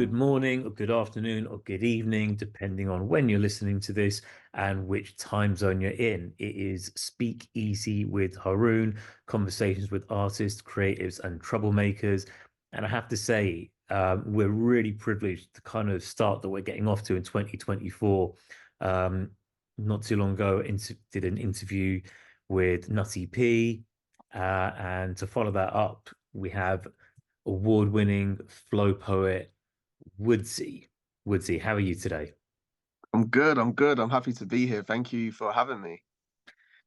good morning, or good afternoon, or good evening, depending on when you're listening to this and which time zone you're in. It is Speak Easy with Haroon, conversations with artists, creatives, and troublemakers. And I have to say, we're really privileged to kind of start that we're getting off to in 2024. Um, Not too long ago, did an interview with Nutty P, and to follow that up, we have award-winning flow poet Woodzy. Woodzy, how are you today? I'm good. I'm good. I'm happy to be here. Thank you for having me.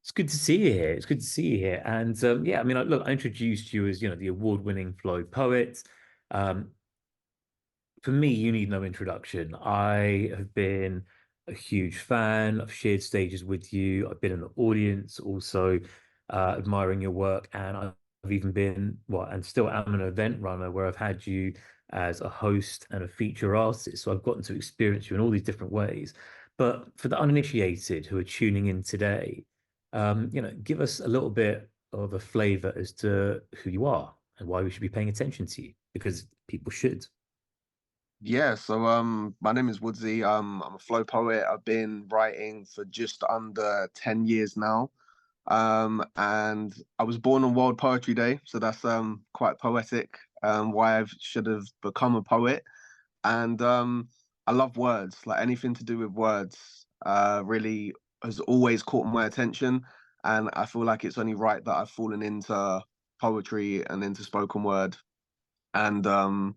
It's good to see you here. It's good to see you here. And yeah, I mean, look, I introduced you as, the award-winning flow poet. Um, for me, you need no introduction. I have been a huge fan. I've shared stages with you. I've been in the audience, also admiring your work, and I've even been, well, and still am an event runner where I've had you as a host and a feature artist. So I've gotten to experience you in all these different ways. But for the uninitiated who are tuning in today, give us a little bit of a flavor as to who you are and why we should be paying attention to you, because people should. My name is Woodzy. I'm a flow poet. I've been writing for just under 10 years now. And I was born on World Poetry Day, so that's quite poetic, why I should have become a poet. And I love words, like anything to do with words, really has always caught my attention. And I feel like it's only right that I've fallen into poetry and into spoken word. And I'd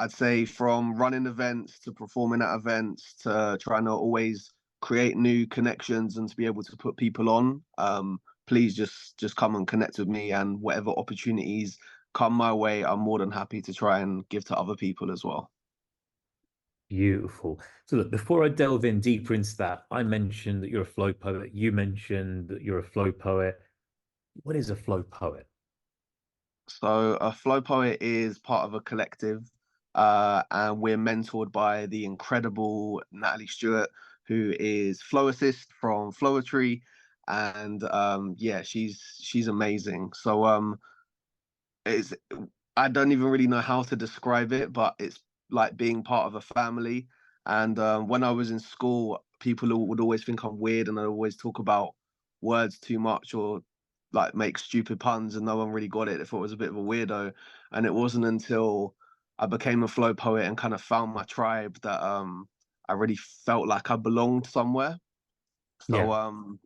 say from running events to performing at events to trying to always create new connections and to be able to put people on. Please just come and connect with me, and whatever opportunities come my way, I'm more than happy to try and give to other people as well. Beautiful. So look, before I delve in deeper into that, I mentioned that you're a flow poet. You mentioned that you're a flow poet. What is a flow poet? So a flow poet is part of a collective, and we're mentored by the incredible Natalie Stewart, who is flow assist from Flowetry, and yeah, she's amazing. It's I don't even really know how to describe it, but it's like being part of a family. And when I was in school, would always think I'm weird, and I always talk about words too much or like make stupid puns, and no one really got it. They thought I was a bit of a weirdo. And it wasn't until I became a flow poet and kind of found my tribe that I really felt like I belonged somewhere. So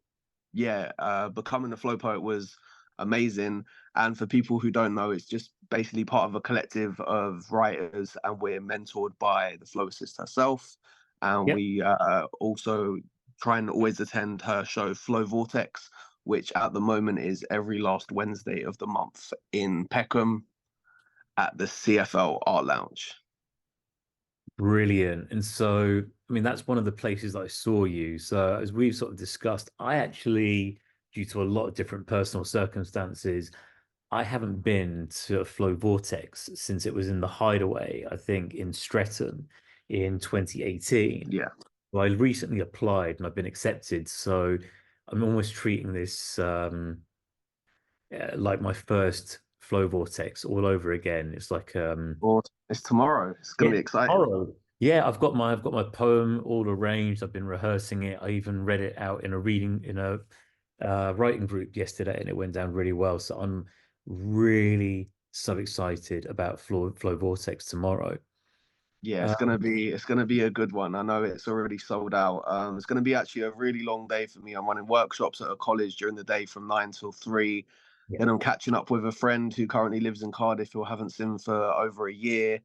Yeah. becoming a flow poet was amazing. And for people who don't know, it's just basically part of a collective of writers, and we're mentored by the flow assist herself. And Yep. we also try and always attend her show, Flow Vortex, which at the moment is every last Wednesday of the month in Peckham at the CFL Art Lounge. Brilliant. And so, I mean, that's one of the places that I saw you. So, as we've sort of discussed, I actually, due to a lot of different personal circumstances, I haven't been to a Flow Vortex since it was in the Hideaway, I think, in Streatham in 2018. Yeah. Well, I recently applied and I've been accepted. So, I'm almost treating this like my first Flow Vortex all over again. It's like Or it's tomorrow. It's going yeah, to be exciting. tomorrow. Yeah, I've got my poem all arranged. I've been rehearsing it. I even read it out in a reading in a writing group yesterday, and it went down really well. So I'm really so excited about Flow Vortex tomorrow. Yeah, Uh, it's gonna be a good one. I know it's already sold out. It's gonna be actually a really long day for me. I'm running workshops at a college during the day from 9 till 3. yeah, Then I'm catching up with a friend who currently lives in Cardiff, who I haven't seen for over a year,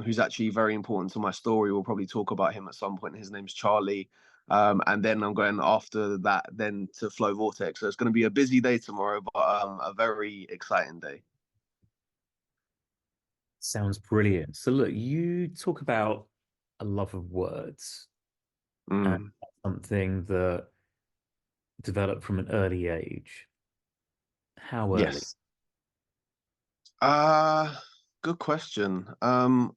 who's actually very important to my story. We'll probably talk about him at some point. His name's Charlie. And then I'm going after that, then to Flow Vortex. So it's going to be a busy day tomorrow, but a very exciting day. sounds brilliant. So look, you talk about a love of words and Mm, something that developed from an early age. How early? yes. Uh, Good question. I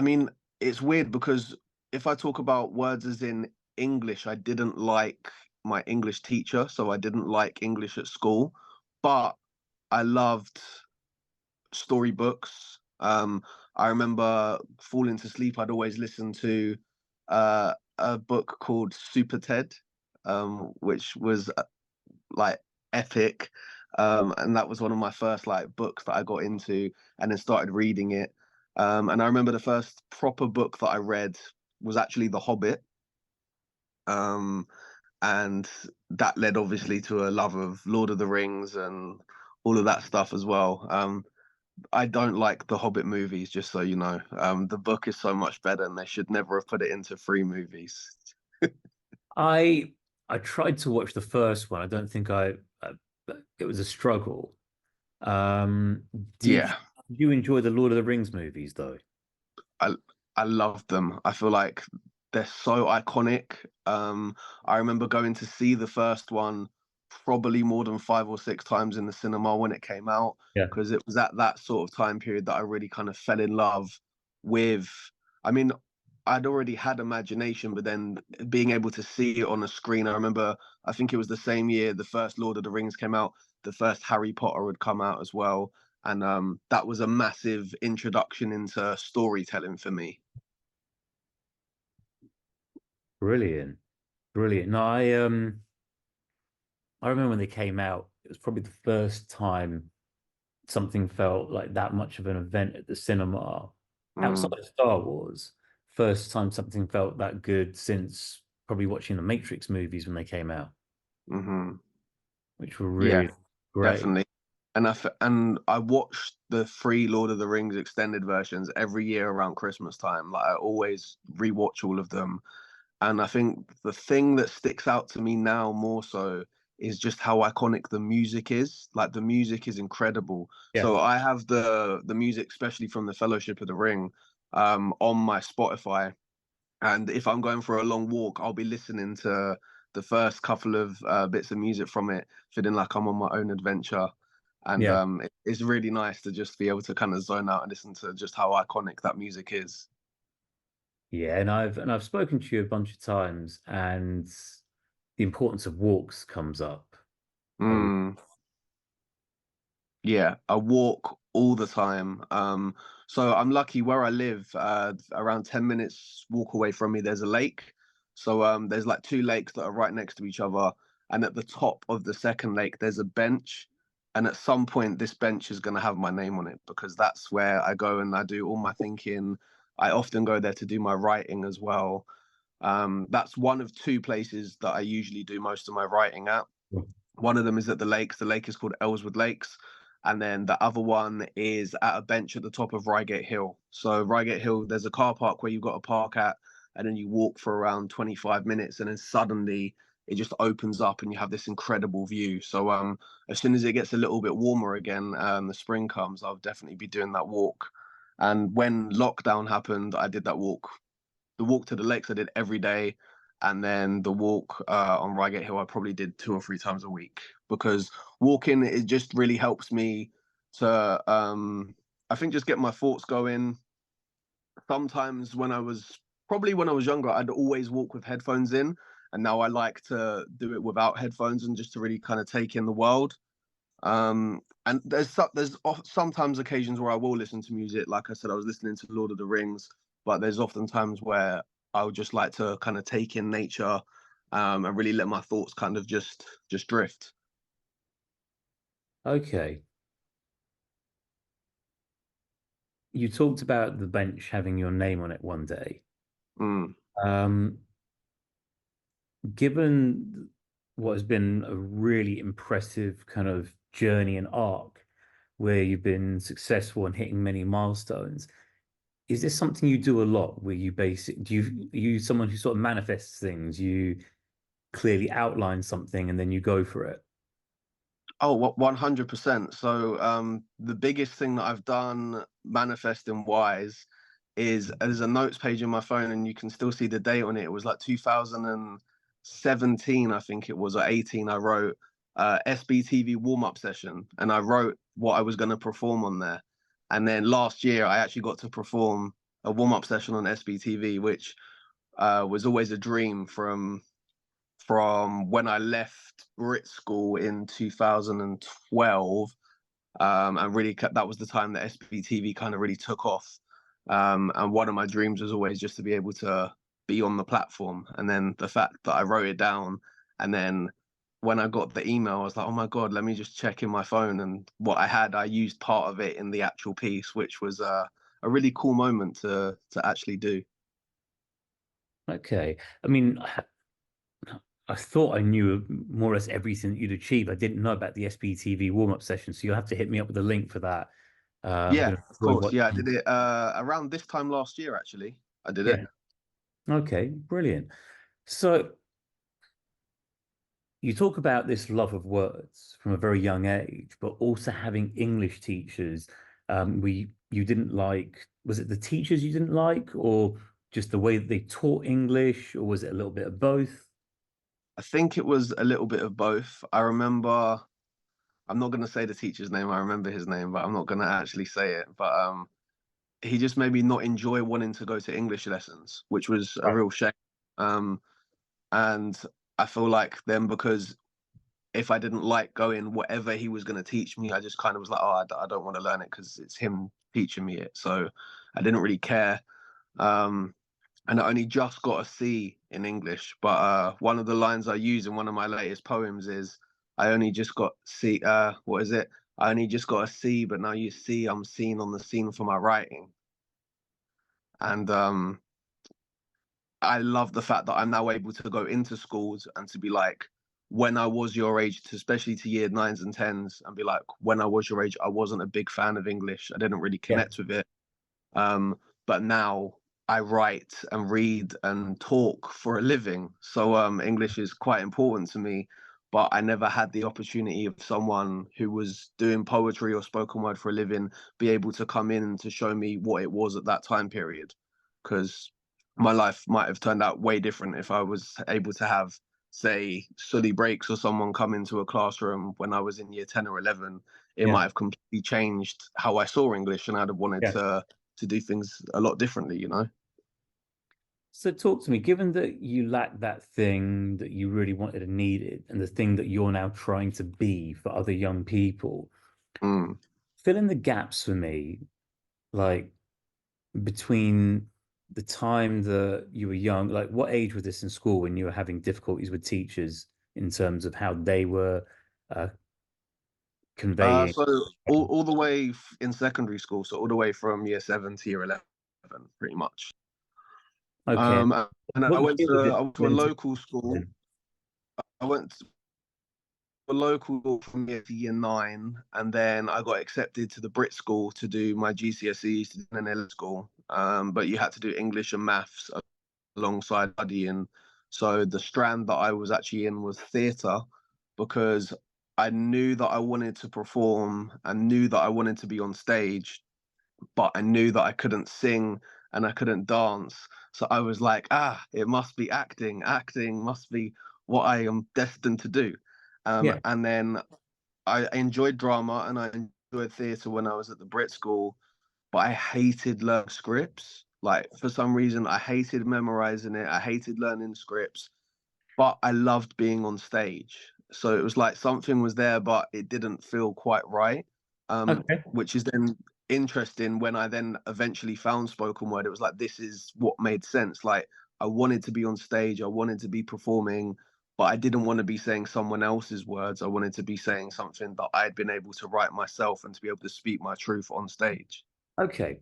mean, it's weird because if I talk about words as in English, I didn't like my English teacher, so I didn't like English at school, but I loved storybooks. I remember falling to sleep. I'd always listen to a book called Super Ted, which was like epic. And that was one of my first like books that I got into and then started reading it. And I remember the first proper book that I read was actually The Hobbit. Um, and that led obviously to a love of Lord of the Rings and all of that stuff as well. I don't like the Hobbit movies, just so you know. The book is so much better, and they should never have put it into three movies. I I tried to watch the first one. I don't think it was a struggle. Um, did Yeah, you enjoy the Lord of the Rings movies though? I I love them. I feel like they're so iconic. I remember going to see the first one probably more than 5 or 6 times in the cinema when it came out Yeah. because it was at that sort of time period that I really kind of fell in love with. I mean, I'd already had imagination, but then being able to see it on a screen. I remember, I think it was the same year the first Lord of the Rings came out, the first Harry Potter had come out as well. And that was a massive introduction into storytelling for me. Brilliant. Brilliant. No, I remember when they came out, it was probably the first time something felt like that much of an event at the cinema outside Mm, of Star Wars. First time something felt that good since probably watching the Matrix movies when they came out, hmm. which were Yeah, really great. definitely. And I watched the three Lord of the Rings extended versions every year around Christmas time. Like I always rewatch all of them. And I think the thing that sticks out to me now more so is just how iconic the music is. Like the music is incredible. Yeah. So I have the music, especially from the Fellowship of the Ring, on my Spotify. And if I'm going for a long walk, I'll be listening to the first couple of bits of music from it, feeling like I'm on my own adventure. And Yeah. it's really nice to just be able to kind of zone out and listen to just how iconic that music is. Yeah, and I've spoken to you a bunch of times, and the importance of walks comes up. A Mm. Yeah, I walk all the time. So I'm lucky where I live, around 10 minutes walk away from me, there's a lake. So there's like two lakes that are right next to each other. And at the top of the second lake, there's a bench. And at some point, this bench is going to have my name on it because that's where I go and I do all my thinking. I often go there to do my writing as well. That's one of two places that I usually do most of my writing at. One of them is at the lakes. The lake is called Ellswood Lakes. And then the other one is at a bench at the top of Reigate Hill. So Reigate Hill, there's a car park where you've got to park at, and then you walk for around 25 minutes, and then suddenly it just opens up and you have this incredible view. So as soon as it gets a little bit warmer again, the spring comes, I'll definitely be doing that walk. And when lockdown happened, I did that walk. The walk to the lakes I did every day, and then the walk on Reigate Hill I probably did 2 or 3 times a week because walking it just really helps me to I think just get my thoughts going. Sometimes when I was younger, I'd always walk with headphones in, and now I like to do it without headphones and just to really kind of take in the world. And there's sometimes occasions where I will listen to music. Like I said, I was listening to Lord of the Rings, but there's often times where I would just like to kind of take in nature, and really let my thoughts kind of just drift. Okay. You talked about the bench having your name on it one day. Mm, Um, Given what has been a really impressive kind of journey and arc where you've been successful and hitting many milestones, is this something you do a lot where you are you someone who sort of manifests things? You clearly outline something and then you go for it? Oh, 100%. So, the biggest thing that I've done manifesting wise is there's a notes page in my phone and you can still see the date on it. It was like 2017, I think it was, or 18. I wrote SBTV warm-up session and I wrote what I was going to perform on there. And then last year, I actually got to perform a warm-up session on SBTV, which was always a dream from when I left BRIT school in 2012, and really that was the time that SBTV kind of really took off. And one of my dreams was always just to be able to be on the platform. And then the fact that I wrote it down, and then when I got the email, I was like, oh my God, let me just check in my phone. And what I had, I used part of it in the actual piece, which was a really cool moment to actually do. Okay. I mean, I thought I knew more or less everything that you'd achieved. I didn't know about the SBTV warm-up session, so you'll have to hit me up with a link for that. I'm Yeah, going to of enjoy course. Yeah, I watching. did it around this time last year, actually. I did it. Yeah. Okay, brilliant. So you talk about this love of words from a very young age, but also having English teachers. We you didn't like, was it the teachers you didn't like, or just the way that they taught English, or was it a little bit of both? I think it was a little bit of both. I remember, I'm not going to say the teacher's name. I remember his name, but I'm not going to actually say it. But he just made me not enjoy wanting to go to English lessons, which was a Right. real shame. Um, and I feel like then because if I didn't like going, whatever he was going to teach me, I just kind of was like, oh, I don't want to learn it because it's him teaching me it. So I didn't really care. Um, and I only just got a C in English. But one of the lines I use in one of my latest poems is, "I only just got C. What is it? I only just got a C, but now you see I'm seen on the scene for my writing." And I love the fact that I'm now able to go into schools and to be like, when I was your age, to, especially to year nines and tens, and be like, when I was your age, I wasn't a big fan of English. I didn't really Yeah. connect with it. But now I write and read and talk for a living. So English is quite important to me. But I never had the opportunity of someone who was doing poetry or spoken word for a living be able to come in and to show me what it was at that time period. Because my life might have turned out way different if I was able to have, say, Sully Breaks or someone come into a classroom when I was in year 10 or 11. It Yeah. might have completely changed how I saw English, and I'd have wanted Yeah. to do things a lot differently, you know? So talk to me, given that you lacked that thing that you really wanted and needed, and the thing that you're now trying to be for other young people, Mm. fill in the gaps for me, like between the time that you were young, like what age was this in school when you were having difficulties with teachers in terms of how they were uh, conveying? So all the way in secondary school, so all the way from year 7 to year 11, pretty much. Okay. And What year was I it went to a into? local school. I went to a local school from year to year 9, and then I got accepted to the BRIT school to do my GCSEs to do an L school. But you had to do English and maths alongside studying. So the strand that I was actually in was theatre, because I knew that I wanted to perform and knew that I wanted to be on stage, but I knew that I couldn't sing and I couldn't dance. So I was like, it must be acting. Acting must be what I am destined to do. Yeah. And then I enjoyed drama and I enjoyed theatre when I was at the Brit School, but I hated learning scripts. Like for some reason, I hated memorizing it. I hated learning scripts, but I loved being on stage. So it was like something was there, but it didn't feel quite right. Okay. Which is then interesting when I then eventually found spoken word. It was like this is what made sense. Like I wanted to be on stage, I wanted to be performing, but I didn't want to be saying someone else's words. I wanted to be saying something that I'd been able to write myself and to be able to speak my truth on stage. Okay.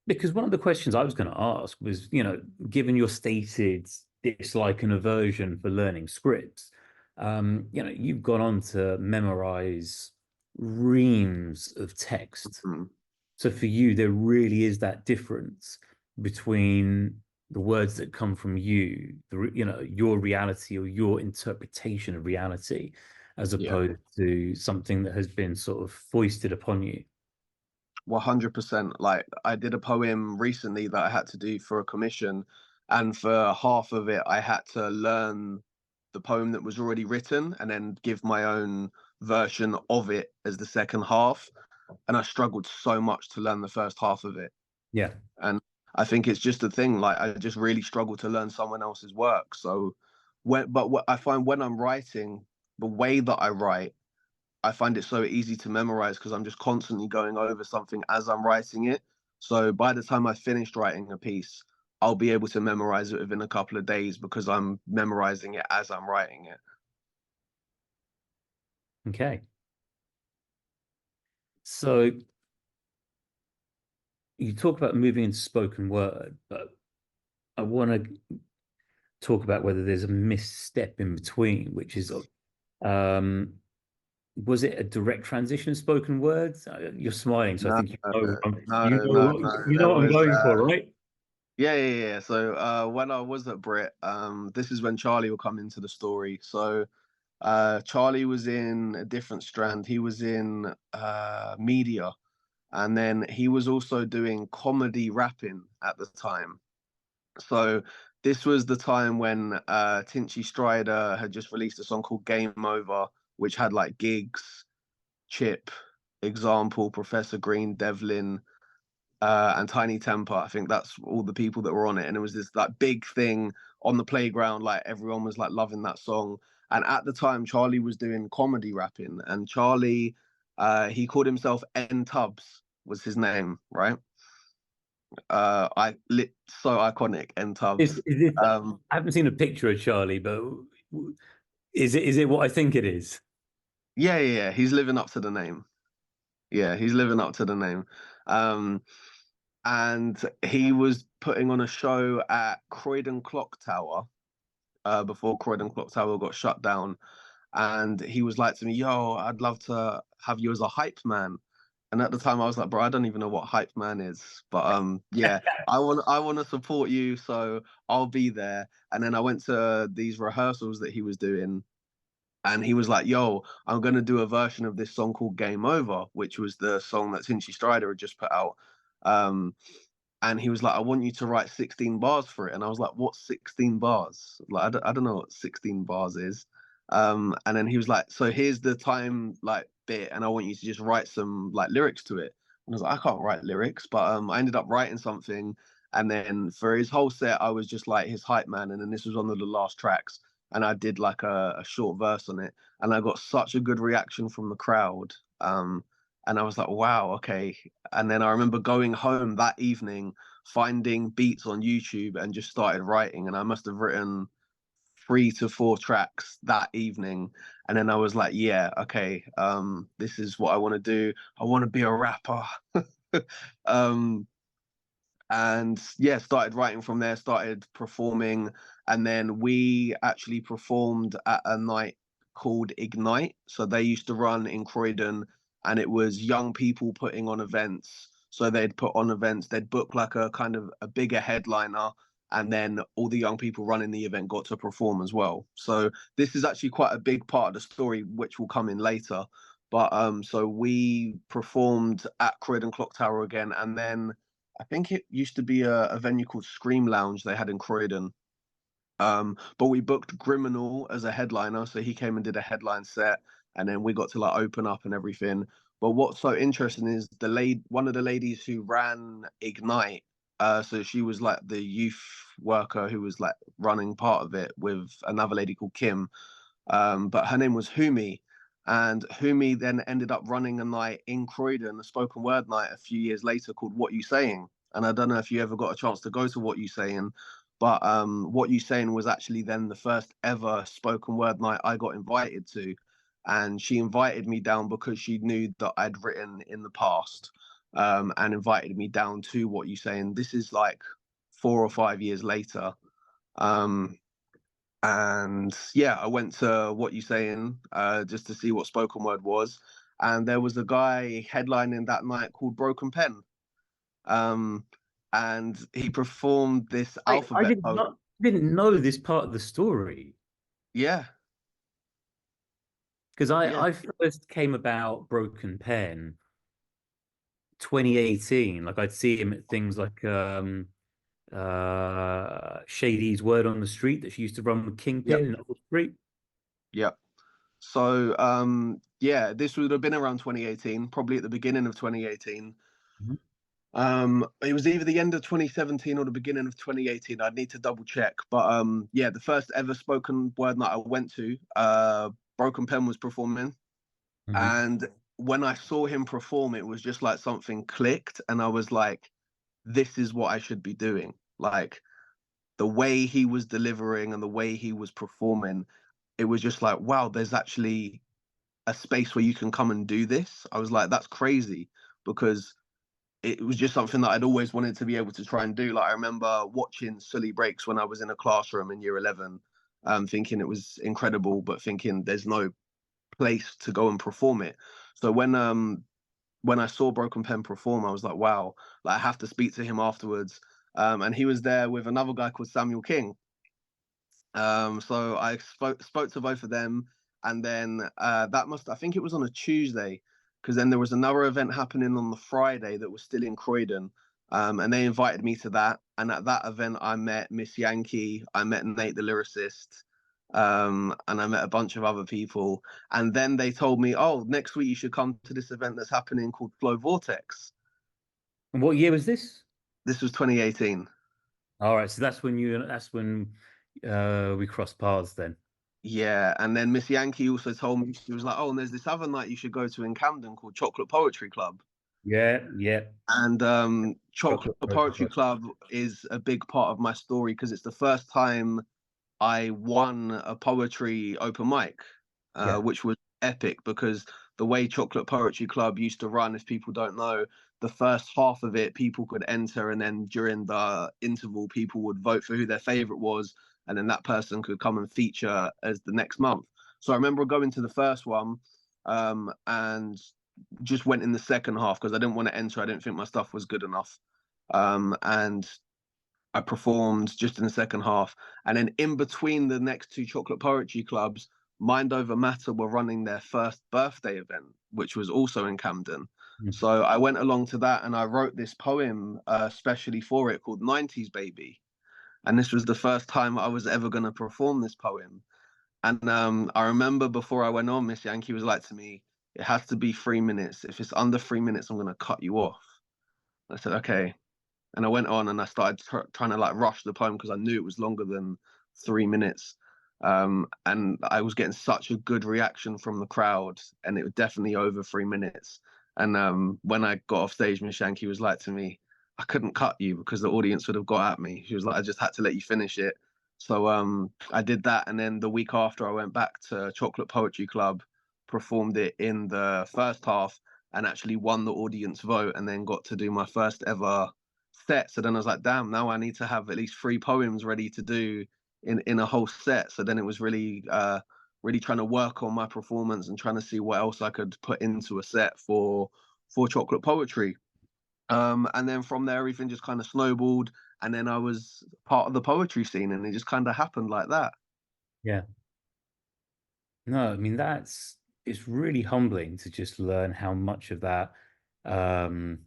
Because one of the questions I was going to ask was, given your stated dislike and aversion for learning scripts, you've gone on to memorize reams of text. Mm, So for you, there really is that difference between the words that come from you, your reality or your interpretation of reality, as yeah. opposed to something that has been sort of foisted upon you. 100%. Like I did a poem recently that I had to do for a commission, and for half of it, I had to learn the poem that was already written and then give my own version of it as the second half. And I struggled so much to learn the first half of it. Yeah. And I think it's just a thing. Like I just really struggle to learn someone else's work. So but what I find when I'm writing, the way that I write, I find it so easy to memorize because I'm just constantly going over something as I'm writing it. So by the time I finished writing a piece, I'll be able to memorize it within a couple of days because I'm memorizing it as I'm writing it. Okay. So you talk about moving into spoken word, but I want to talk about whether there's a misstep in between, which is um, was it a direct transition of spoken words? You're smiling, so I No, think no, no, no. you know There what I'm was going for, right? yeah. So when I was at BRIT, this is when Charlie will come into the story. So Charlie was in a different strand. He was in media, and then he was also doing comedy rapping at the time. So this was the time when Tinchy Strider had just released a song called Game Over, which had like Gigs, Chip, Example, Professor Green, Devlin, and Tiny Temper. I think that's all the people that were on it. And it was this like big thing on the playground. Like everyone was like loving that song. And at the time, Charlie was doing comedy rapping, and Charlie, he called himself N Tubbs was his name, right? I lit so iconic N Tubbs. Is it? Um, I haven't seen a picture of Charlie, but is it what I think it is? yeah. He's living up to the name. Yeah, he's living up to the name. Um, and he was putting on a show at Croydon Clock Tower before Croydon Clock Tower got shut down. And he was like to me, "Yo, I'd love to have you as a hype man." And at the time, I was like, "Bro, I don't even know what hype man is." But yeah, I want to support you, so I'll be there. And then I went to these rehearsals that he was doing, and he was like, "Yo, I'm gonna do a version of this song called Game Over," which was the song that Tinchy Strider had just put out. Um, and he was like, "I want you to write 16 bars for it." And I was like, "What's 16 bars? Like, I don't know what 16 bars is." And then he was like, "So here's the time like bit, and I want you to just write some like lyrics to it." And I was like, "I can't write lyrics," but I ended up writing something. And then for his whole set, I was just like his hype man. And then this was one of the last tracks, and I did like a short verse on it, and I got such a good reaction from the crowd. And I was like, wow, okay. And then I remember going home that evening, finding beats on YouTube, and just started writing. And I must have written 3 to 4 tracks that evening. And then I was like, yeah, okay, this is what I want to do. I want to be a rapper. um, and yeah, started writing from there, started performing. And then we actually performed at a night called Ignite. So they used to run in Croydon, and it was young people putting on events. So they'd put on events, they'd book like a kind of a bigger headliner, and then all the young people running the event got to perform as well. So this is actually quite a big part of the story, which will come in later. But so we performed at Croydon Clock Tower again, and then I think it used to be a venue called Scream Lounge they had in Croydon. But we booked Griminal as a headliner, so he came and did a headline set, and then we got to like open up and everything. But what's so interesting is one of the ladies who ran Ignite. So she was like the youth worker who was like running part of it with another lady called Kim. But her name was Humi. And Humi then ended up running a night in Croydon, a spoken word night a few years later called What You Saying. And I don't know if you ever got a chance to go to What You Saying, but What You Saying was actually then the first ever spoken word night I got invited to. And she invited me down because she knew that I'd written in the past, and invited me down to What You Saying. This is like 4 or 5 years later. Um, and yeah, I went to What You Saying just to see what spoken word was, and there was a guy headlining that night called Broken Pen, um, and he performed this I alphabet poem. didn't know this part of the story Yeah, because yeah, I first came about Broken Pen 2018. Like I'd see him at things like Shady's Word on the Street that she used to run with yep, Kingpin in Old Street. yep. So yeah, this would have been around 2018, probably at the beginning of 2018. Mhm. It was either the end of 2017 or the beginning of 2018. I'd need to double check. But yeah, the first ever spoken word night I went to, Broken Pen was performing. Mhm. And when I saw him perform, it was just like something clicked. And I was like, this is what I should be doing. Like the way he was delivering and the way he was performing, it was just like, wow, there's actually a space where you can come and do this. I was like, that's crazy because it was just something that I'd always wanted to be able to try and do. Like I remember watching Sully Breaks when I was in a classroom in year 11, thinking it was incredible, but thinking there's no place to go and perform it. So when I saw Broken Pen perform, I was like, wow, like I have to speak to him afterwards. And he was there with another guy called Samuel King. So I spoke to both of them, and then I think it was on a Tuesday, because then there was another event happening on the Friday that was still in Croydon, and they invited me to that. And at that event, I met Miss Yankee, I met Nate the lyricist, and I met a bunch of other people. And then they told me, oh, next week you should come to this event that's happening called Flow Vortex. And what year was this? This was 2018. All right, so that's when we crossed paths then. Yeah, and then Miss Yankee also told me, she was like, "Oh, and there's this other night you should go to in Camden called Chocolate Poetry Club." Yeah, yeah. And Chocolate Chocolate Poetry Poetry Club. Club is a big part of my story because it's the first time I won a poetry open mic, Yeah. which was epic because the way Chocolate Poetry Club used to run, if people don't know, the first half of it, people could enter, and then during the interval, people would vote for who their favorite was, and then that person could come and feature as the next month. So I remember going to the first one, and just went in the second half because I didn't want to enter. I didn't think my stuff was good enough. And I performed just in the second half. And then in between the next two chocolate poetry clubs, Mind Over Matter were running their first birthday event, which was also in Camden. Mm. So I went along to that and I wrote this poem specially for it called 90s Baby. And this was the first time I was ever going to perform this poem. And I remember before I went on, Miss Yankee was like to me, it has to be 3 minutes. If it's under 3 minutes, I'm going to cut you off. I said, okay. And I went on and I started trying to like rush the poem because I knew it was longer than 3 minutes. And I was getting such a good reaction from the crowd, and it was definitely over 3 minutes. And when I got off stage, Miss Yankee was like to me, I couldn't cut you because the audience would have got at me. She was like, I just had to let you finish it. So I did that. And then the week after, I went back to Chocolate Poetry Club, performed it in the first half, and actually won the audience vote, and then got to do my first ever set. So then I was like, damn, now I need to have at least 3 poems ready to do in a whole set. So then it was really trying to work on my performance and trying to see what else I could put into a set for chocolate poetry. And then from there everything just kind of snowballed, and then I was part of the poetry scene, and it just kind of happened like that. Yeah. No, I mean it's really humbling to just learn how much of that um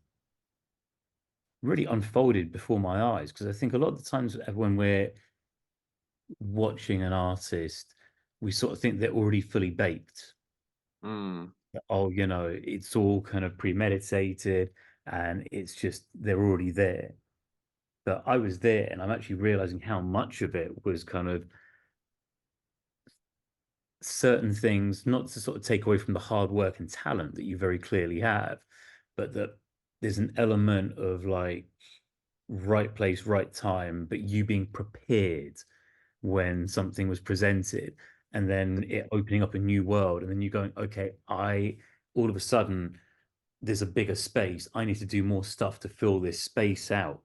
really unfolded before my eyes. Because I think a lot of the times when we're watching an artist, we sort of think they're already fully baked. Mm, Oh, it's all kind of premeditated and it's just they're already there. But I was there and I'm actually realizing how much of it was kind of certain things, not to sort of take away from the hard work and talent that you very clearly have, but that there's an element of like right place, right time, but you being prepared when something was presented and then it opening up a new world. And then you going, okay, all of a sudden, there's a bigger space. I need to do more stuff to fill this space out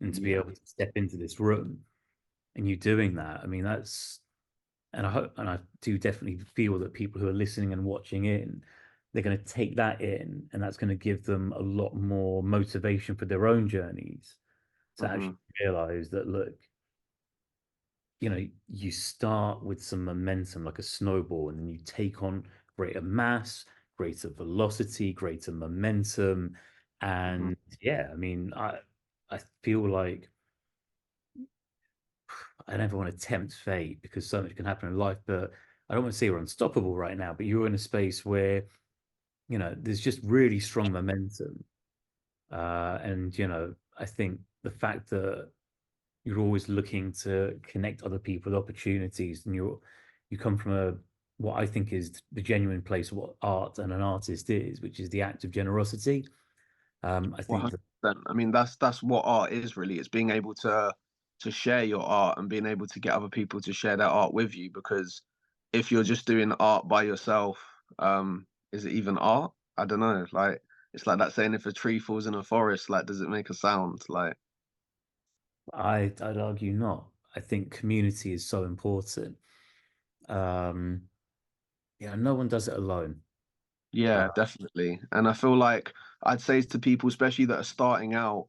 and to be yeah. able to step into this room. And you doing that, I mean, and I hope, and I do definitely feel that people who are listening and watching in, they're going to take that in, and that's going to give them a lot more motivation for their own journeys to Hmm. actually realize that, look, you start with some momentum like a snowball, and then you take on greater mass, greater velocity, greater momentum. Hmm. And yeah, I mean, I feel like I never want to tempt fate because so much can happen in life, but I don't want to say we're unstoppable right now, but you're in a space where, there's just really strong momentum. And, I think the fact that you're always looking to connect other people with opportunities and you come from what I think is the genuine place of what art and an artist is, which is the act of generosity. I think that 100%. I mean, that's what art is really. It's being able to share your art and being able to get other people to share their art with you. Because if you're just doing art by yourself, is it even art? I don't know. Like it's like that saying, if a tree falls in a forest, like does it make a sound? Like I'd argue not. I think community is so important. Um, yeah, no one does it alone. Uh, yeah, definitely. And I feel like I'd say to people, especially that are starting out,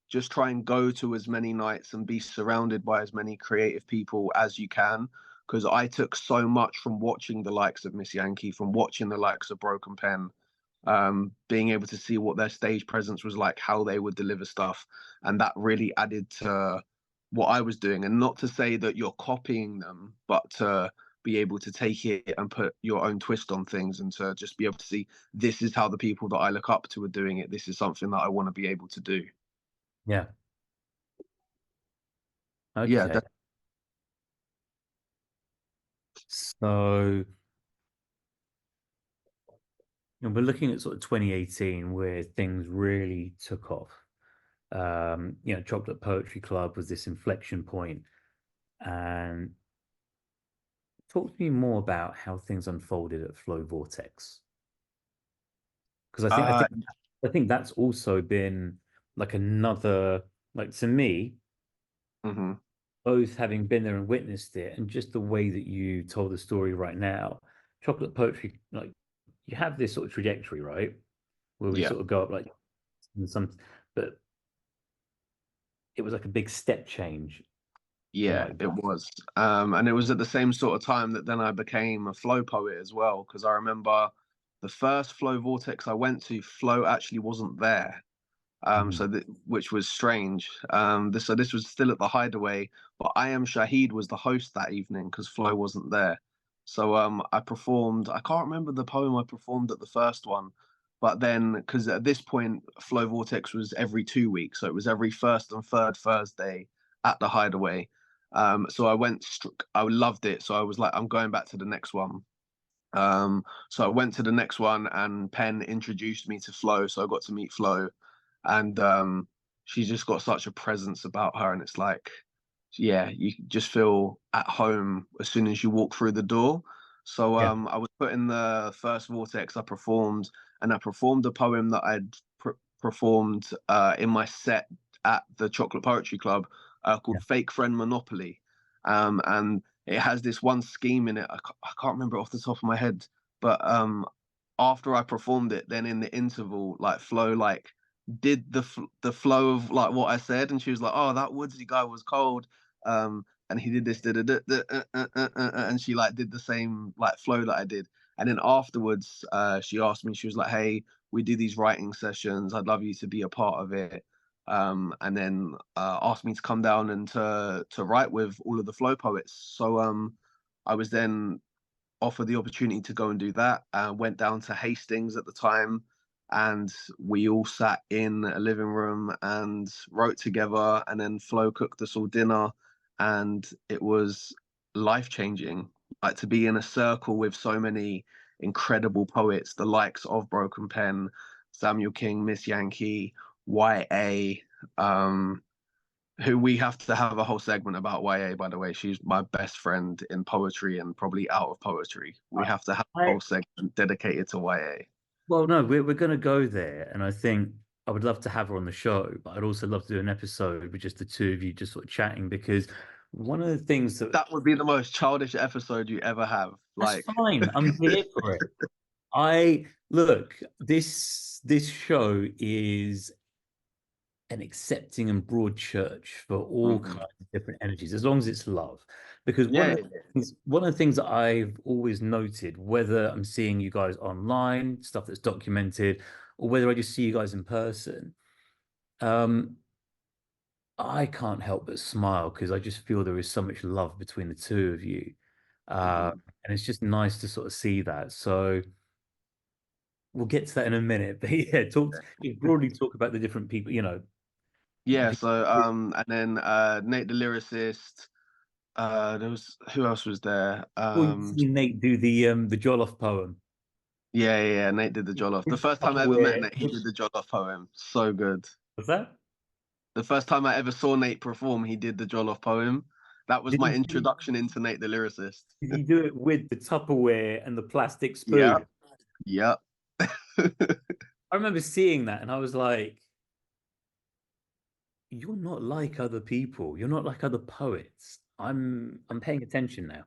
just try and go to as many nights and be surrounded by as many creative people as you can. Because I took so much from watching the likes of Miss Yankee, from watching the likes of Broken Pen, being able to see what their stage presence was like, how they would deliver stuff. And that really added to what I was doing. And not to say that you're copying them, but to be able to take it and put your own twist on things and to just be able to see this is how the people that I look up to are doing it. This is something that I want to be able to do. yeah. Yeah, Okay. So, we're looking at sort of 2018 where things really took off. Chocolate Poetry Club was this inflection point. And talk to me more about how things unfolded at Flow Vortex. Because I uh, think I think that's also been like another, like to me, mhm. both having been there and witnessed it, and just the way that you told the story right now, chocolate poetry, like you have this sort of trajectory, right? Where we Yeah. sort of go up like in some, but it was like a big step change in Yeah, like it was. And it was at the same sort of time that then I became a flow poet as well, because I remember the first flow vortex I went to, flow actually wasn't there. Mhm. Which was strange. This was still at the Hideaway, but I Am Shahid was the host that evening because Flo wasn't there. So I performed. I can't remember the poem I performed at the first one, but then because at this point Flow Vortex was every 2 weeks, so it was every first and third Thursday at the Hideaway. So I loved it. So I was like, I'm going back to the next one. So I went to the next one, and Penn introduced me to Flo, so I got to meet Flo, and she's just got such a presence about her, and it's like, yeah, you just feel at home as soon as you walk through the door. So Yeah, I was put in the first Vortex. I performed, and I performed a poem that performed in my set at the Chocolate Poetry Club yeah, called "Fake Friend Monopoly," and it has this one scheme in it. I can't remember off the top of my head, but after I performed it, then in the interval, like Flo like did the flow of like what I said, and she was like, "Oh, that Woodzy guy was cold," and he did this, and she like did the same like flow that I did, and then afterwards, she asked me, she was like, "Hey, we do these writing sessions. I'd love you to be a part of it." And then asked me to come down and to write with all of the flow poets. So I was then offered the opportunity to go and do that. Went down to Hastings at the time, and we all sat in a living room and wrote together. And then Flo cooked us all dinner, and it was life changing. Like to be in a circle with so many incredible poets, the likes of Broken Pen, Samuel King, Miss Yankee, YA. Um, who we have to have a whole segment about YA, by the way. She's my best friend in poetry and probably out of poetry. We have to have a I, whole segment dedicated to YA. well, no, we're going to go there, and I think I would love to have her on the show, but I'd also love to do an episode with just the two of you, just sort of chatting, because one of the things that That would be the most childish episode you ever have. that's Like, fine. I'm here for it. I look, this show is an accepting and broad church for all mhm. kinds of different energies, as long as it's love. Because Yeah, one of the things that I've always noted, whether I'm seeing you guys online, stuff that's documented, or whether I just see you guys in person, um, I can't help but smile because I just feel there is so much love between the two of you. Uh, mhm. and it's just nice to sort of see that. So we'll get to that in a minute. But yeah, just broadly talk about the different people, Yeah. the, So, and then Nate the lyricist. There was who else was there? well, you've seen Nate do the Jollof poem. Yeah, yeah, yeah. Nate did the Jollof. The This first time one I ever met where Nate, he did the Jollof poem. So good. Was that? The first time I ever saw Nate perform, he did the Jollof poem. That was Did my he, introduction into Nate the lyricist. did he do it with the Tupperware and the plastic Yeah, spoon? yeah, I remember seeing that and I was like, you're not like other people. You're not like other poets. I'm paying attention now.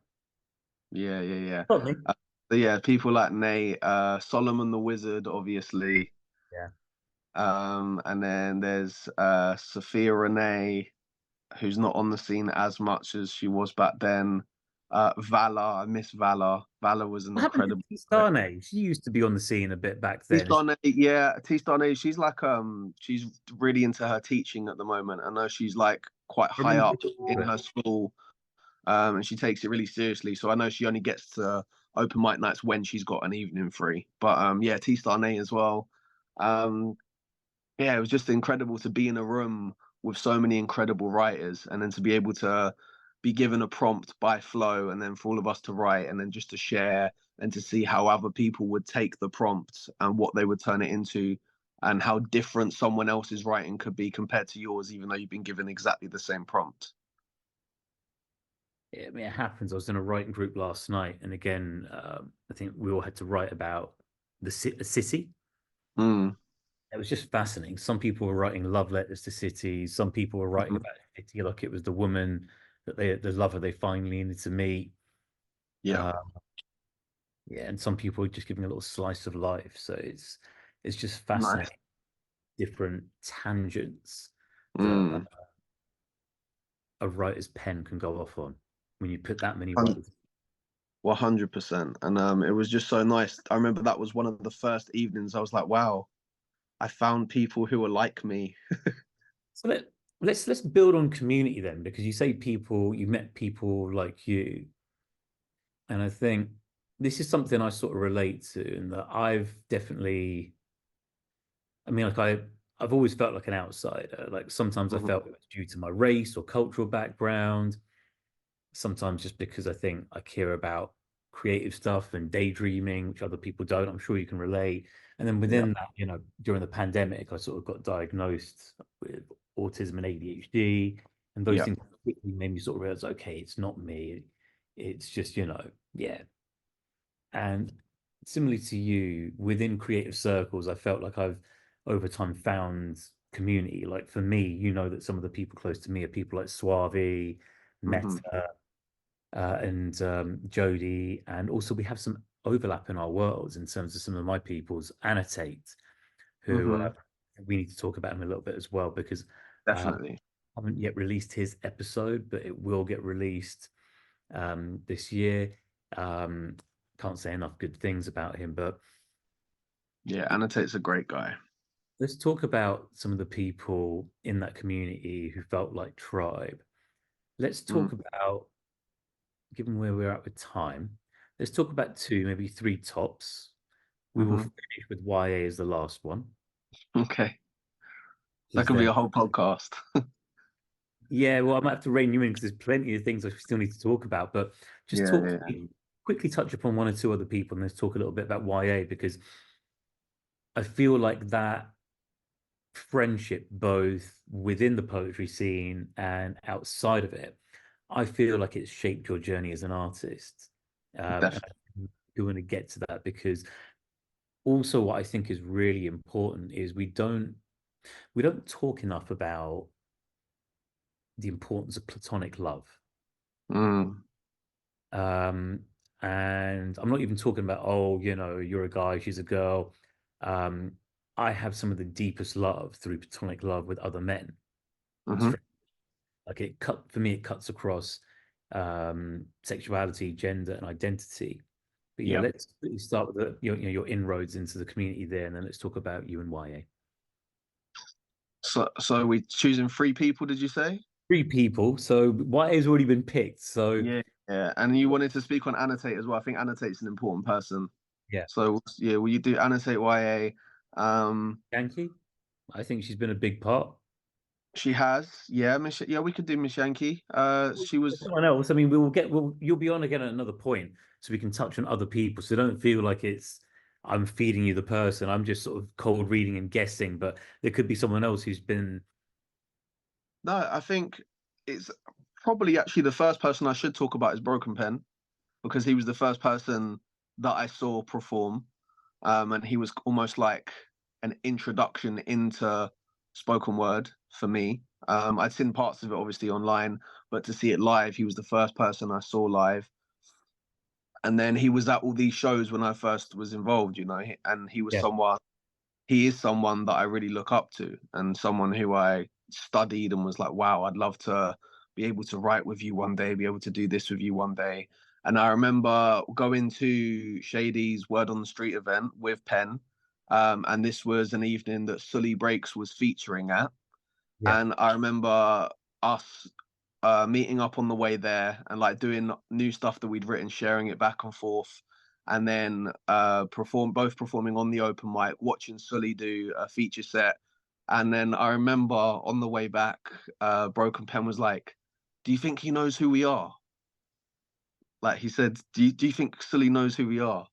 yeah, yeah, yeah. Not me. Uh, so yeah, people like Nate, Solomon the Wizard, obviously. Yeah. And then there's Sophia Renee, who's not on the scene as much as she was back then. Valor, I miss Valor. Valor was an What happened to incredible T poet. Starnay? She used to be on the scene a bit back T then. Star, yeah, T Star, she's like she's really into her teaching at the moment. I know she's like quite I high remember up talking in to her. her school, and she takes it really seriously. So I know she only gets to open mic nights when she's got an evening free. But yeah, T Star as well. Um, yeah, it was just incredible to be in a room with so many incredible writers and then to be able to be given a prompt by Flow and then for all of us to write and then just to share and to see how other people would take the prompt and what they would turn it into and how different someone else's writing could be compared to yours, even though you've been given exactly the same prompt. Yeah, I mean, it happens. I was in a writing group last night, and again, I think we all had to write about a city. Mm, It was just fascinating. Some people were writing love letters to cities. Some people were writing mhm. about a city like it was the woman the lover they finally needed to meet. Yeah, Uh, yeah, and some people were just giving a little slice of life. So it's just nice. fascinating, different tangents that Mm. a writer's pen can go off on when you put that many writers. 100%. And it was just so nice. I remember that was one of the first evenings I was like, wow, I found people who were like me. So let's build on community then, because you say people, you met people like you, and I think this is something I sort of relate to, and that I've definitely, I mean, I've always felt like an outsider. Like sometimes I Mhm. felt it was due to my race or cultural background. Sometimes just because I think I care about creative stuff and daydreaming, which other people don't. I'm sure you can relate. And then Yeah, within that, during the pandemic, I sort of got diagnosed with autism and ADHD, and those yeah, things quickly made me sort of realize, okay, it's not me. It's just, yeah. And similarly to you, within creative circles, I felt like I've over time found community. Like for me, you know that some of the people close to me are people like Suave, hmm Meta, and Jody, and also we have some overlap in our worlds in terms of some of my peoples. Annotate, who hmm we need to talk about him a little bit as well because I definitely. haven't yet released his episode, but it will get released this year. Um, can't say enough good things about him, but Yeah, Annotate's a great guy. let's talk about some of the people in that community who felt like tribe. Let's Mm, talk about, given where we're at with time, let's talk about two, maybe three tops. We will hmm finish with YA as the last one, Okay, that because could be then, a whole podcast. yeah, well, I might have to rein you in because there's plenty of things I still need to talk about. But just Yeah, talk to yeah, me, quickly touch upon one or two other people, and let's talk a little bit about YA because I feel like that friendship, both within the poetry scene and outside of it, I feel like it's shaped your journey as an artist. And definitely. I'm going to get to that because also what I think is really important is we don't talk enough about the importance of platonic love. Mm, Um, and I'm not even talking about, oh, you're a guy, she's a girl. Um, I have some of the deepest love through platonic love with other men. hmm Like for me, it cuts across sexuality, gender, and identity. But yeah, Yeah. let's quickly start with your inroads into the community there, and then let's talk about you and YA. So we choosing three people, did you say? Three people, so YA has already been picked. So Yeah, yeah. And you wanted to speak on Annotate as well. I think Annotate's an important person. yeah, So yeah, will you do Annotate YA? Yankee, I think she's been a big part. She has, yeah, yeah, we could do Miss Yankee. She was, Someone else. I mean, you'll be on again at another point, so we can touch on other people. So don't feel like it's I'm feeding you the person. I'm just sort of cold reading and guessing, but there could be someone else who's been, No, I think it's probably actually the first person I should talk about is Broken Pen, because he was the first person that I saw perform. And he was almost like an introduction into spoken word for me. I'd seen parts of it obviously online, but to see it live, he was the first person I saw live. And then he was at all these shows when I first was involved, and yeah, he is someone that I really look up to, and someone who I studied and was like, wow, I'd love to be able to write with you one day, be able to do this with you one day. And I remember going to Shady's Word on the Street event with Penn. And this was an evening that Sully Breaks was featuring at. yeah, And I remember us meeting up on the way there and like doing new stuff that we'd written, sharing it back and forth, and then both performing on the open mic, watching Sully do a feature set. And then I remember on the way back, Broken Pen was like, "Do you think he knows who we are?" Like he said, "Do you think Sully knows who we are?"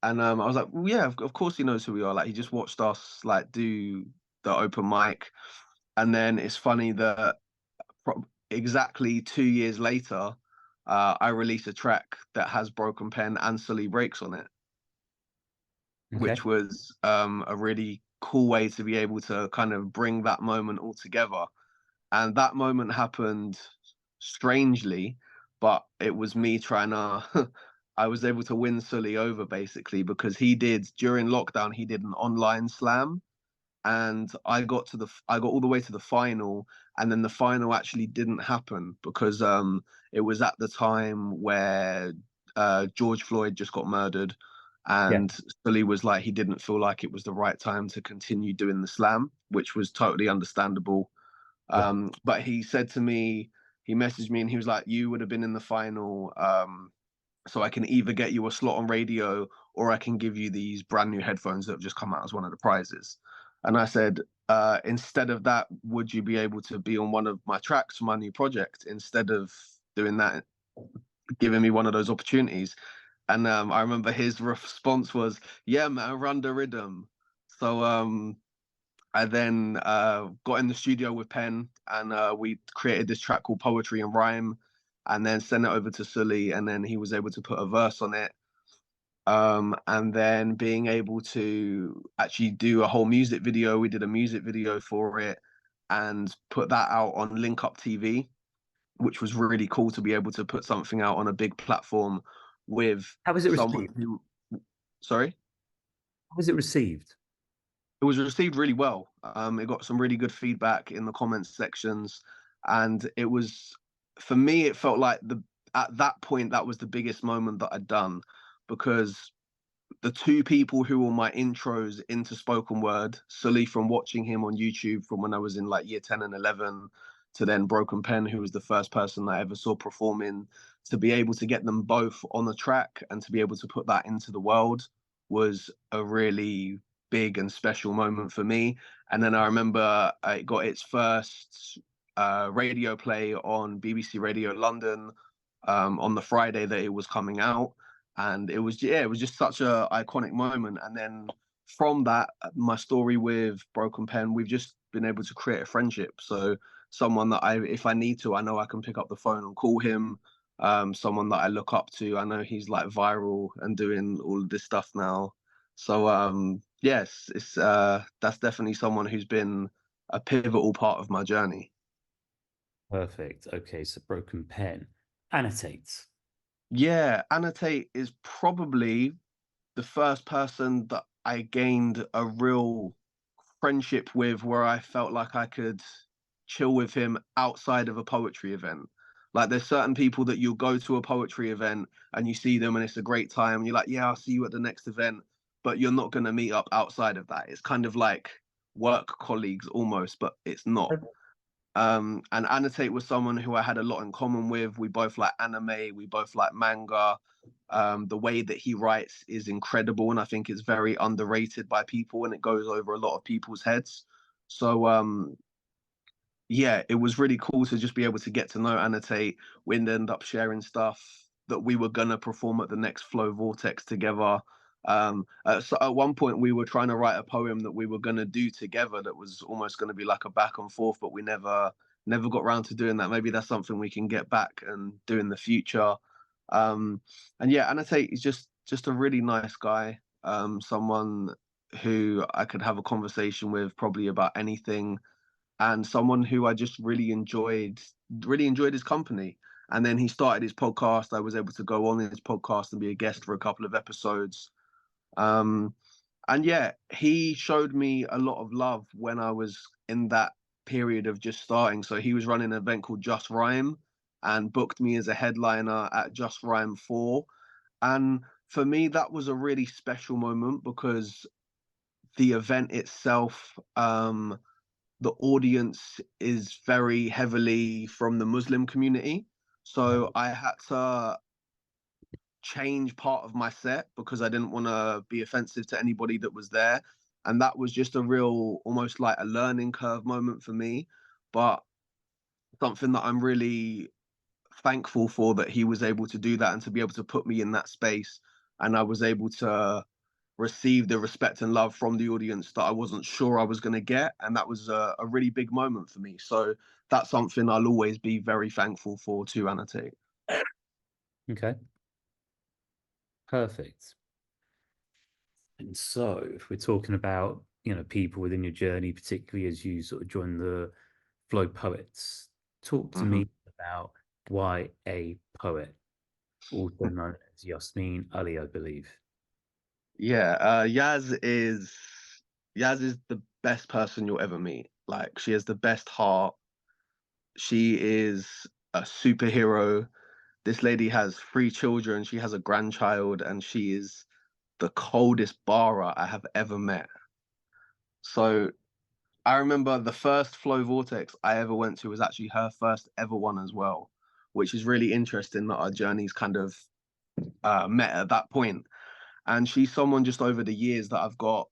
And I was like, well, "Yeah, of course he knows who we are." Like he just watched us like do the open mic, and then it's funny that exactly 2 years later, I released a track that has Broken Pen and Sully Breaks on it, okay, which was a really cool way to be able to kind of bring that moment all together. And that moment happened strangely, but it was me trying to. I was able to win Sully over basically because he did during lockdown. He did an online slam, and I got all the way to the final, and then the final actually didn't happen because it was at the time where George Floyd just got murdered, yeah, and Sully was like he didn't feel like it was the right time to continue doing the slam, which was totally understandable. yeah, But he messaged me and he was like, "You would have been in the final. So I can either get you a slot on radio or I can give you these brand new headphones that have just come out as one of the prizes." And I said, instead of that, would you be able to be on one of my tracks for my new project instead of doing that, giving me one of those opportunities? And I remember his response was, "Yeah, man, run the rhythm." So I then got in the studio with Penn and we created this track called Poetry and Rhyme, and then sent it over to Sully, and then he was able to put a verse on it. And then being able to actually do a whole music video, we did a music video for it and put that out on Link Up TV, which was really cool to be able to put something out on a big platform with how was it someone received? who, sorry? How was it received? It was received really well. It got some really good feedback in the comments sections, and it was for me. It felt like the at that point that was the biggest moment that I'd done because the two people who were my intros into spoken word, Sully from watching him on YouTube from when I was in like year 10 and 11, to then Broken Pen, who was the first person I ever saw performing, to be able to get them both on the track and to be able to put that into the world was a really big and special moment for me. And then I remember it got its first radio play on BBC Radio London on the Friday that it was coming out, and it was just such a iconic moment. And then from that, my story with Broken Pen, we've just been able to create a friendship. So someone that if I need to, I know I can pick up the phone and call him. Someone that I look up to, I know he's like viral and doing all of this stuff now. So yes, it's that's definitely someone who's been a pivotal part of my journey. Perfect. Okay, so broken pen. Annotate. Yeah, Annotate is probably the first person that I gained a real friendship with where I felt like I could chill with him outside of a poetry event. Like there's certain people that you'll go to a poetry event and you see them and it's a great time and you're like, yeah, I'll see you at the next event, but you're not going to meet up outside of that. It's kind of like work colleagues almost, but it's not. And Annotate was someone who I had a lot in common with. We both like anime, we both like manga. The way that he writes is incredible, and I think it's very underrated by people, and it goes over a lot of people's heads. So yeah, it was really cool to just be able to get to know Annotate. We'd end up sharing stuff that we were gonna perform at the next Flow Vortex together. At one point, we were trying to write a poem that we were going to do together that was almost going to be like a back and forth, but we never got around to doing that. Maybe that's something we can get back and do in the future. And yeah, Anate is just a really nice guy. Someone who I could have a conversation with probably about anything, and someone who I just really enjoyed his company. And then he started his podcast. I was able to go on his podcast and be a guest for a couple of episodes. Um, and yeah, he showed me a lot of love when I was in that period of just starting. So he was running an event called Just Rhyme and booked me as a headliner at Just Rhyme 4. And for me, that was a really special moment because the event itself, the audience is very heavily from the Muslim community. So I had to change part of my set because I didn't want to be offensive to anybody that was there. And that was just a real, almost like a learning curve moment for me, but something that I'm really thankful for that he was able to do that and to be able to put me in that space. And I was able to receive the respect and love from the audience that I wasn't sure I was going to get. And that was a really big moment for me. So that's something I'll always be very thankful for to Annotate. Okay, perfect. And so, if we're talking about, people within your journey, particularly as you sort of join the Flow Poets, talk to Mhm. me about why a poet, also known as Yasmin Ali, I believe. Yeah, Yaz is the best person you'll ever meet. Like she has the best heart. She is a superhero. This lady has 3 children. She has a grandchild, and she is the coldest bara I have ever met. So I remember the first Flow Vortex I ever went to was actually her first ever one as well, which is really interesting that our journeys kind of met at that point. And she's someone just over the years that I've got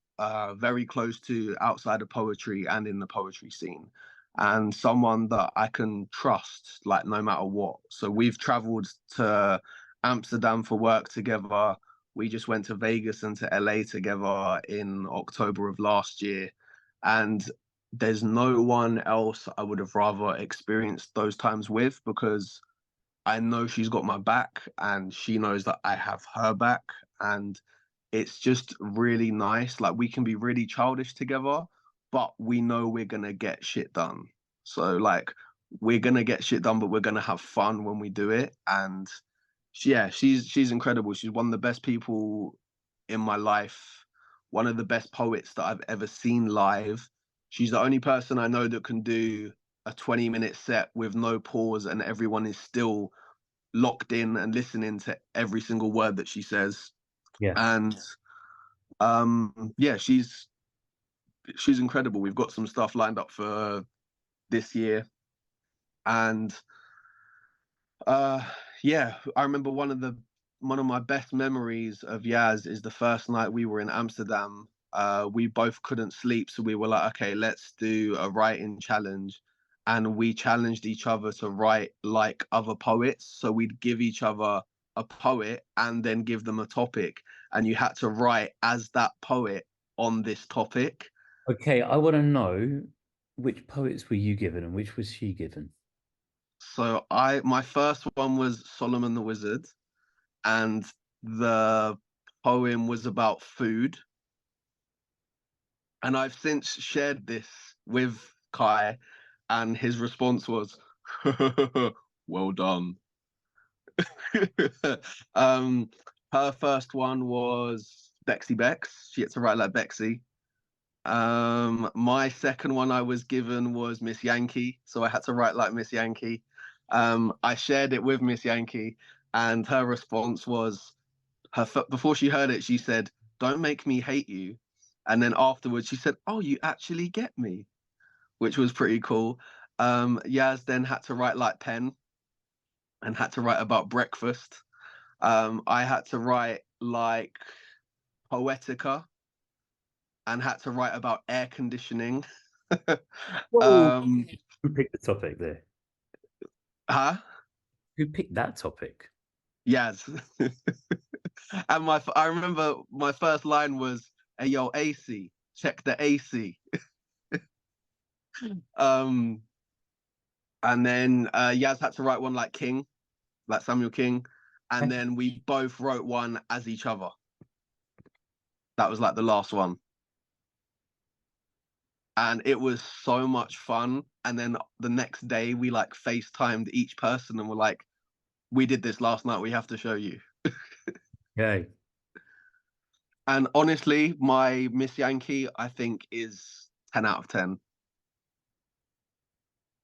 very close to outside of poetry and in the poetry scene, and someone that I can trust, like no matter what. So we've traveled to Amsterdam for work together. We just went to Vegas and to LA together in October of last year. And there's no one else I would have rather experienced those times with because I know she's got my back and she knows that I have her back. And it's just really nice. Like we can be really childish together, but we know we're gonna get shit done. So like we're gonna get shit done, but we're gonna have fun when we do it. And yeah, she's incredible. She's one of the best people in my life, one of the best poets that I've ever seen live. She's the only person I know that can do a 20-minute set with no pause and everyone is still locked in and listening to every single word that she says. Yeah. And yeah, she's incredible. We've got some stuff lined up for this year. And uh yeah, I remember one of my best memories of Yaz is the first night we were in Amsterdam. We both couldn't sleep, so we were like, okay, let's do a writing challenge. And we challenged each other to write like other poets. So we'd give each other a poet and then give them a topic. And you had to write as that poet on this topic. Okay, I want to know which poets were you given and which was she given? So my first one was Solomon the Wizard, and the poem was about food. And I've since shared this with Kai, and his response was, "Well done." um, Her first one was Bexy Bex. She had to write like Bexy. My second one I was given was Miss Yankee, so I had to write like Miss Yankee. I shared it with Miss Yankee, and her response was before she heard it, she said, "Don't make me hate you," and then afterwards she said, "Oh, you actually get me," which was pretty cool. Yaz then had to write like Pen and had to write about breakfast. I had to write like Poetica and had to write about air conditioning. Whoa. um, Who picked the topic there? huh? Who picked that topic? Yaz. And I remember my first line was, "Hey yo, AC, check the AC." Um, and then Yaz had to write one like King, like Samuel King, and then we both wrote one as each other. That was like the last one, and it was so much fun. And then the next day we like FaceTimed each person and were like, "We did this last night. We have to show you." Okay. And honestly, my Miss Yankee, I think, is 10 out of 10.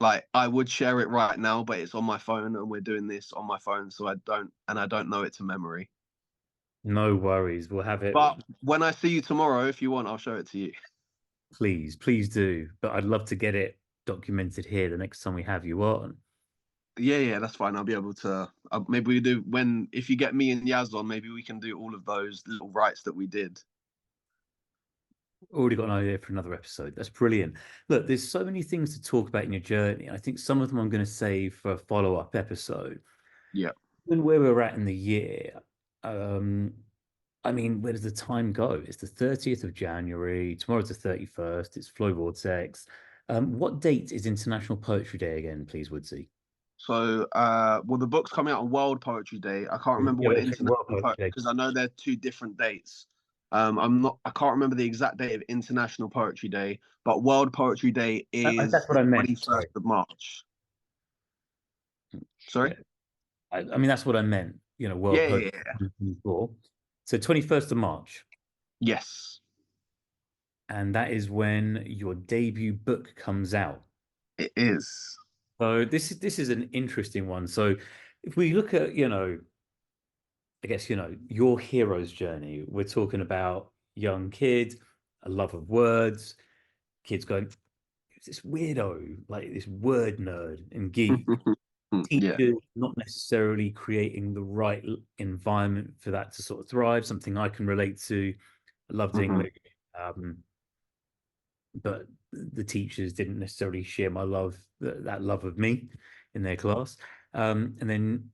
Like I would share it right now, but it's on my phone and we're doing this on my phone, so I don't know it to memory. No worries. We'll have it. But when I see you tomorrow, if you want, I'll show it to you. Please, please do. But I'd love to get it documented here the next time we have you on. Yeah, yeah, that's fine. I'll be able to. Maybe we do when if you get me and Yaz on, maybe we can do all of those little rights that we did. Already got an idea for another episode. That's brilliant. Look, there's so many things to talk about in your journey. I think some of them I'm going to save for a follow-up episode. Yeah. And where we're at in the year, um, I mean, where does the time go? It's the 30th of January. Tomorrow's the 31st. It's Flow Vortex. What date is International Poetry Day again, please, Woodsy? So, well, the book's coming out on World Poetry Day. I can't remember Yeah, when that's World International Poetry Poetry Day. because I know they're two different dates. I can't remember the exact date of International Poetry Day, but World Poetry Day is That's what the I meant. 21st Sorry. of March. Sorry? Shit. I mean, that's what I meant. World Yeah, yeah, Poetry yeah. 2024. So 21st of March. Yes, And that is when your debut book comes out. it is. So this is an interesting one. So if we look at, I guess, your hero's journey, we're talking about young kid, a love of words, kids going, "Who's this weirdo, like this word nerd and geek." Yeah. Teachers not necessarily creating the right environment for that to sort of thrive, something I can relate to. I loved Hmm. English. But the teachers didn't necessarily share my love, that love of me in their class. And then,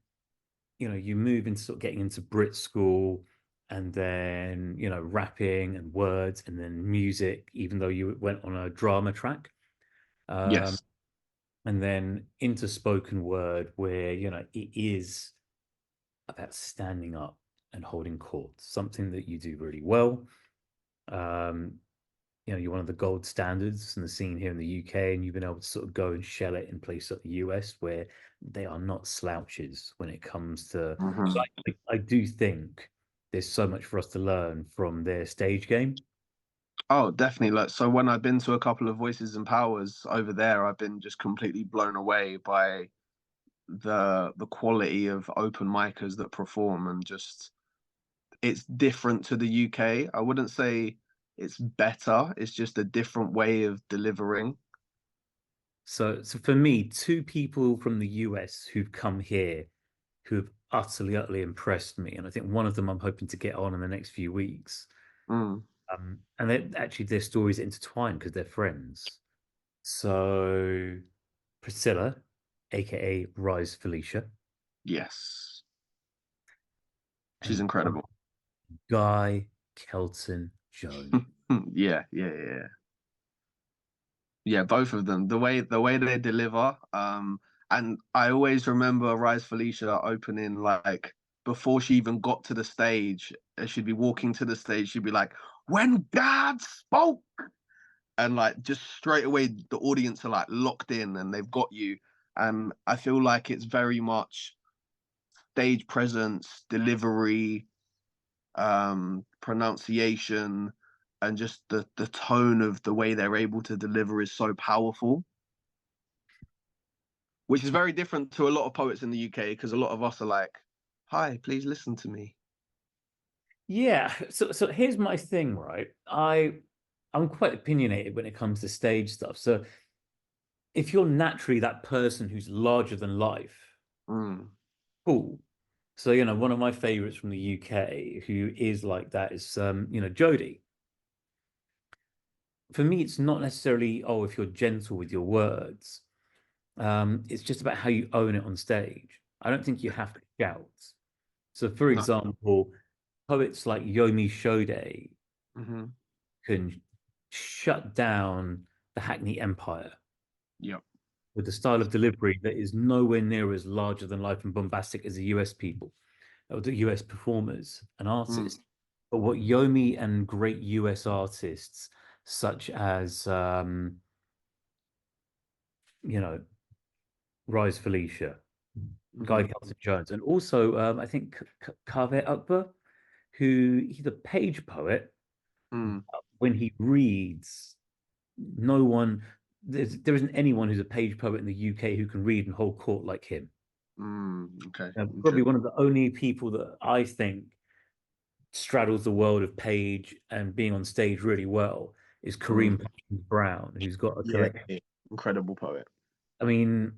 you move into sort of getting into Brit school and then, rapping and words and then music, even though you went on a drama track. Um, Yes. and then into spoken word, where, it is about standing up and holding court, something that you do really well. Um, you're one of the gold standards in the scene here in the UK, and you've been able to sort of go and shell it in places like the US where they are not slouches when it comes to. So Hmm. I do think there's so much for us to learn from their stage game. Oh, definitely. Like, so when I've been to a couple of Voices and Powers over there, I've been just completely blown away by the quality of open micers that perform and just it's different to the UK. I wouldn't say it's better. It's just a different way of delivering. So for me, two people from the US who've come here who have utterly impressed me, and I think one of them I'm hoping to get on in the next few weeks. Mm, And actually their stories intertwine because they're friends. So Priscilla, aka Rise Felicia, yes, she's and incredible. Guy Kelton Jones. Yeah, yeah, yeah, yeah. Both of them, the way they deliver. And I always remember Rise Felicia opening like before she even got to the stage. She'd be walking to the stage. She'd be like, "When God spoke." And like just straight away the audience are like locked in and they've got you, and I feel like it's very much stage presence, delivery, pronunciation, and just the tone of the way they're able to deliver is so powerful, which is very different to a lot of poets in the UK because a lot of us are like, "Hi, please listen to me." Yeah, so here's my thing, right? I'm quite opinionated when it comes to stage stuff. So if you're naturally that person who's larger than life, Mm, cool. So, one of my favorites from the UK who is like that is Jodie. For me, it's not necessarily, oh, if you're gentle with your words. It's just about how you own it on stage. I don't think you have to shout. So, for no. example, poets like Yomi Shode Hmm. can shut down the Hackney Empire Yep. with a style of delivery that is nowhere near as larger than life and bombastic as the US people, or the US performers and Mm, artists. But what Yomi and great US artists, such as, you know, Rise Felicia, Guy hmm. Kelton Jones, and also I think Kaveh Akbar, who he's a page poet. Mm, When he reads, no one, there isn't anyone who's a page poet in the UK who can read and hold court like him. okay. Probably Interesting. one of the only people that I think straddles the world of page and being on stage really well is Mm, Kareem Brown, who's got a yeah, collection. yeah. Incredible poet. I mean,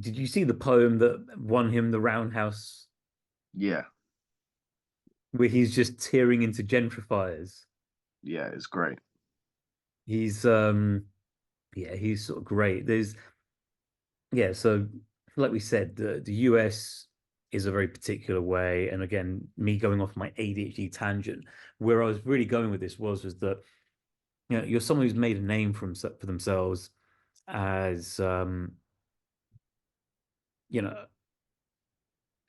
did you see the poem that won him the Roundhouse, Yeah, where he's just tearing into gentrifiers? yeah, it's great. He's yeah, he's sort of great. There's yeah, so like we said, the US is a very particular way. And again, me going off my ADHD tangent, where I was really going with this was that you're someone who's made a name for themselves as you know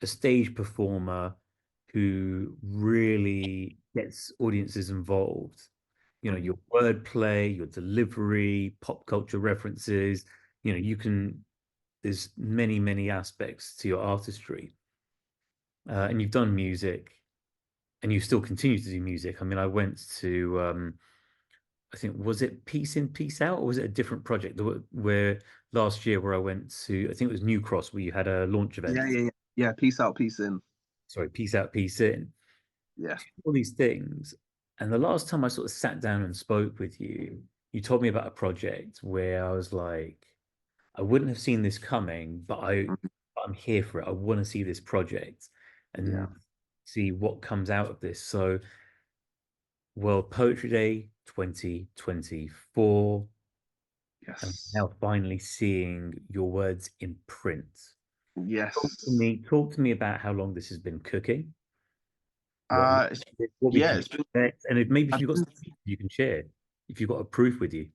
a stage performer who really gets audiences involved. Mm, Your wordplay, your delivery, pop culture references. You can. There's many aspects to your artistry, and you've done music, and you still continue to do music. I mean, I went to I think was it Peace In, Peace Out, or was it a different project where last year where I went to, I think it was New Cross where you had a launch yeah, event. yeah, yeah. Yeah, peace out, peace in. Sorry, Peace Out, Peace In, Yeah. all these things. And the last time I sort of sat down and spoke with you, you told me about a project where I was like, I wouldn't have seen this coming, but Mhm. I'm here for it. I want to see this project Yeah. and see what comes out of this. So, World Poetry Day 2024. And Yes. now finally seeing your words in print. Yes. Talk to me about how long this has been cooking. What It's, what we yeah, can it's been, expect, and maybe if I've you've got been, something you can share, if you've got a proof with you,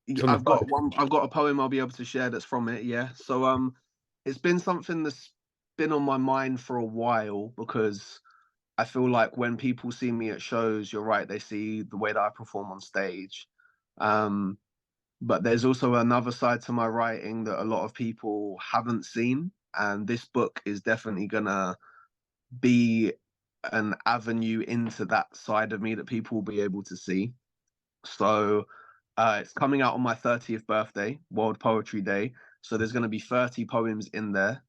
it's on the I've got phone. one, I've got a poem I'll be able to share that's from it. Yeah. So, it's been something that's been on my mind for a while because I feel like when people see me at shows, you're right, they see the way that I perform on stage. Um, but there's also another side to my writing that a lot of people haven't seen. And this book is definitely gonna be an avenue into that side of me that people will be able to see. So it's coming out on my 30th birthday, World Poetry Day. So there's going to be 30 poems in there.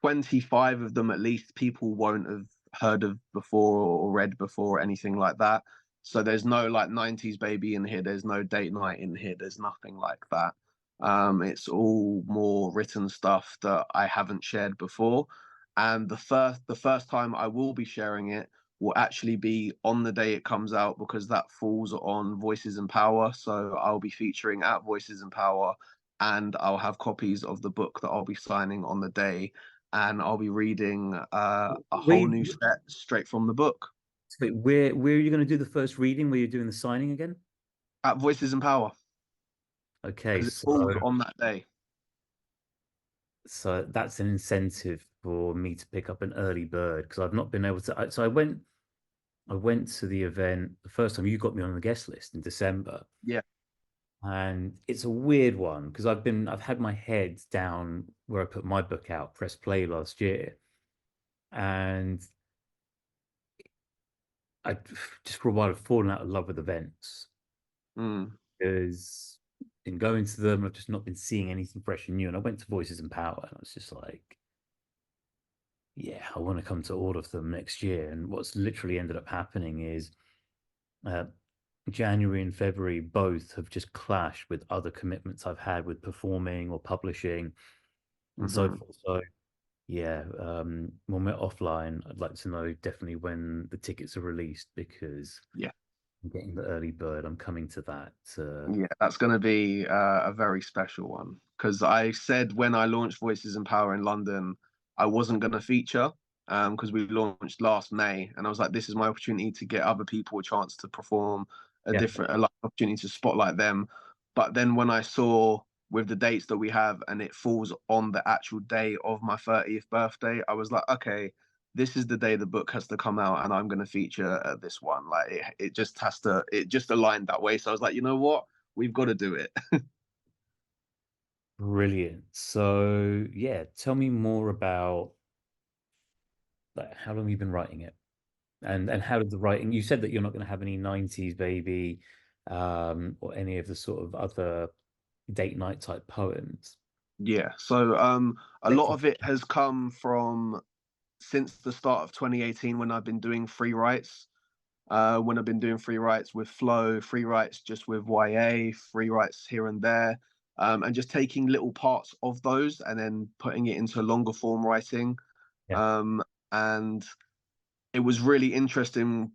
25 of them at least people won't have heard of before or read before or anything like that. So there's no like 90s baby in here. There's no date night in here. There's nothing like that. It's all more written stuff that I haven't shared before. And the first time I will be sharing it will actually be on the day it comes out because that falls on Voices in Power. So I'll be featuring at Voices in Power and I'll have copies of the book that I'll be signing on the day and I'll be reading a whole Where, new set straight from the book wait, where are you going to do the first reading? Where you're doing the signing again? at Voices in Power Okay, because it so falls on that day. so that's an incentive for me to pick up an early bird because I've not been able to. So I went to the event the first time you got me on the guest list in December. Yeah. And it's a weird one because I've had my head down where I put my book out, press play last year. And I just for a while I've fallen out of love with events Mm, because in going to them, I've just not been seeing anything fresh and new. And I went to Voices in Power and I was just like, yeah, I want to come to all of them next year. And what's literally ended up happening is uh, January and February both have just clashed with other commitments I've had with performing or publishing and so hmm. forth. So yeah, when we're offline, I'd like to know definitely when the tickets are released because Yeah. I'm getting the early bird. I'm coming to that. Yeah, that's going to be a very special one because I said when I launched Voices in Power in London, I wasn't going to feature. because we launched last May, and I was like, this is my opportunity to get other people a chance to perform Yeah. a like, opportunity to spotlight them. But then when I saw with the dates that we have, and it falls on the actual day of my 30th birthday, I was like, okay, this is the day the book has to come out, and I'm going to feature this one. Like it just has to, it just aligned that way. So I was like, you know what, we've got to do it. Brilliant. So, yeah, tell me more about like how long you've been writing it and how did the writing, you said that you're not going to have any 90s baby or any of the sort of other date night type poems. Yeah. So a Date lot for of it has come from since the start of 2018 when I've been doing free writes. When I've been doing free writes with Flow, free writes just with YA, free writes here and there, and just taking little parts of those and then putting it into longer form writing. yeah, Um, and it was really interesting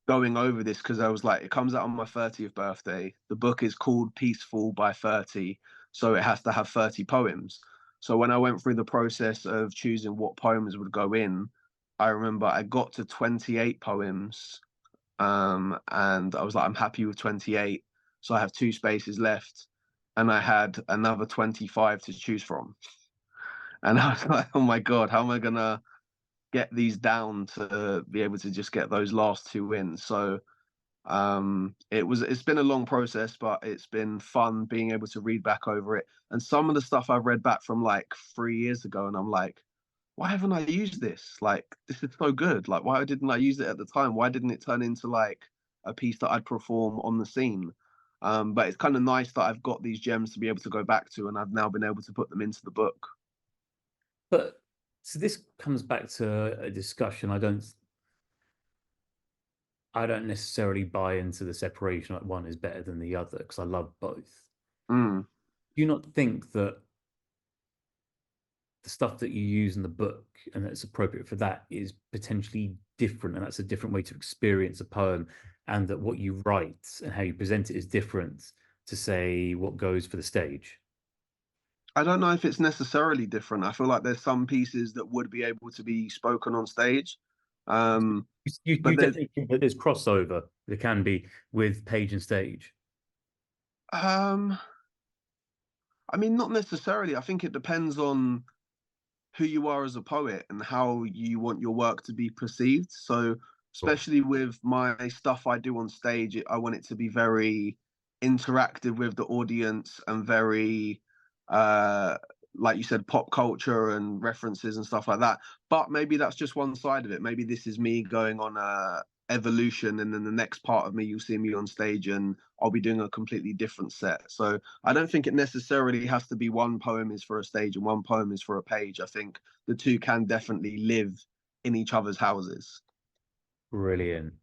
going over this because I was like, it comes out on my 30th birthday. The book is called Peaceful by 30, so it has to have 30 poems. So when I went through the process of choosing what poems would go in, I remember I got to 28 poems, and I was like, I'm happy with 28. So I have two spaces left, and I had another 25 to choose from. And I was like, oh my God, how am I gonna get these down to be able to just get those last two in? So it's been a long process, but it's been fun being able to read back over it. And some of the stuff I've read back from like 3 years ago, and I'm like, why haven't I used this? Like, this is so good. Like, why didn't I use it at the time? Why didn't it turn into like a piece that I'd perform on the scene? But it's kind of nice that I've got these gems to be able to go back to, and I've now been able to put them into the book. but so this comes back to a discussion. I don't necessarily buy into the separation like one is better than the other because I love both. Mm. Do you not think that the stuff that you use in the book and that's appropriate for that is potentially different and that's a different way to experience a poem and that what you write and how you present it is different to say what goes for the stage? I don't know if it's necessarily different. I feel like there's some pieces that would be able to be spoken on stage. Um, You but there's definitely think that there's crossover. There can be with page and stage. um I mean, not necessarily. I think it depends on who you are as a poet and how you want your work to be perceived. So, Sure. especially with my stuff I do on stage, I want it to be very interactive with the audience and very, uh, like you said, pop culture and references and stuff like that. But maybe that's just one side of it. Maybe this is me going on a evolution, and then the next part of me, you'll see me on stage, and I'll be doing a completely different set. So I don't think it necessarily has to be one poem is for a stage and one poem is for a page. I think the two can definitely live in each other's houses. Brilliant.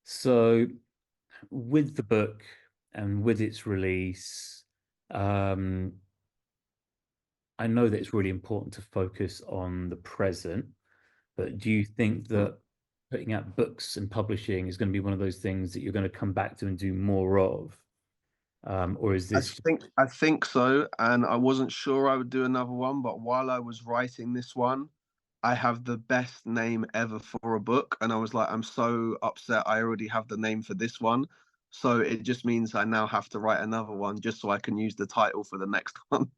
So with the book and with its release, um, I know that it's really important to focus on the present, but do you think Mm. that putting out books and publishing is going to be one of those things that you're going to come back to and do more of? Or is I this just, think so, and I wasn't sure I would do another one, but while I was writing this one, I have the best name ever for a book, and I was like, I'm so upset I already have the name for this one. So it just means I now have to write another one just so I can use the title for the next one.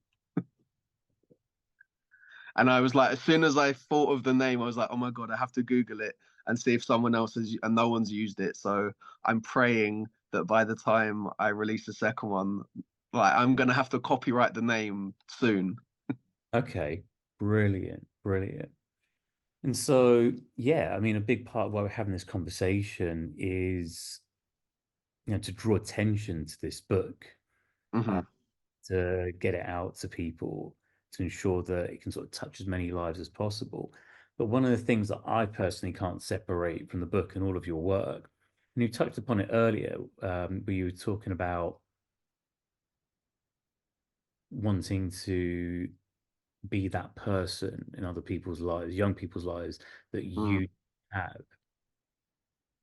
And I was like, as soon as I thought of the name, I was like, oh my God, I have to Google it and see if someone else has, and no one's used it. So I'm praying that by the time I release the second one, like I'm gonna have to copyright the name soon. okay, brilliant, brilliant. And so, yeah, I mean, a big part of why we're having this conversation is, to draw attention to this book, uh, Hmm. to get it out to people, to ensure that it can sort of touch as many lives as possible. But one of the things that I personally can't separate from the book and all of your work, and you touched upon it earlier, where you were talking about wanting to be that person in other people's lives, young people's lives that Mm. you have.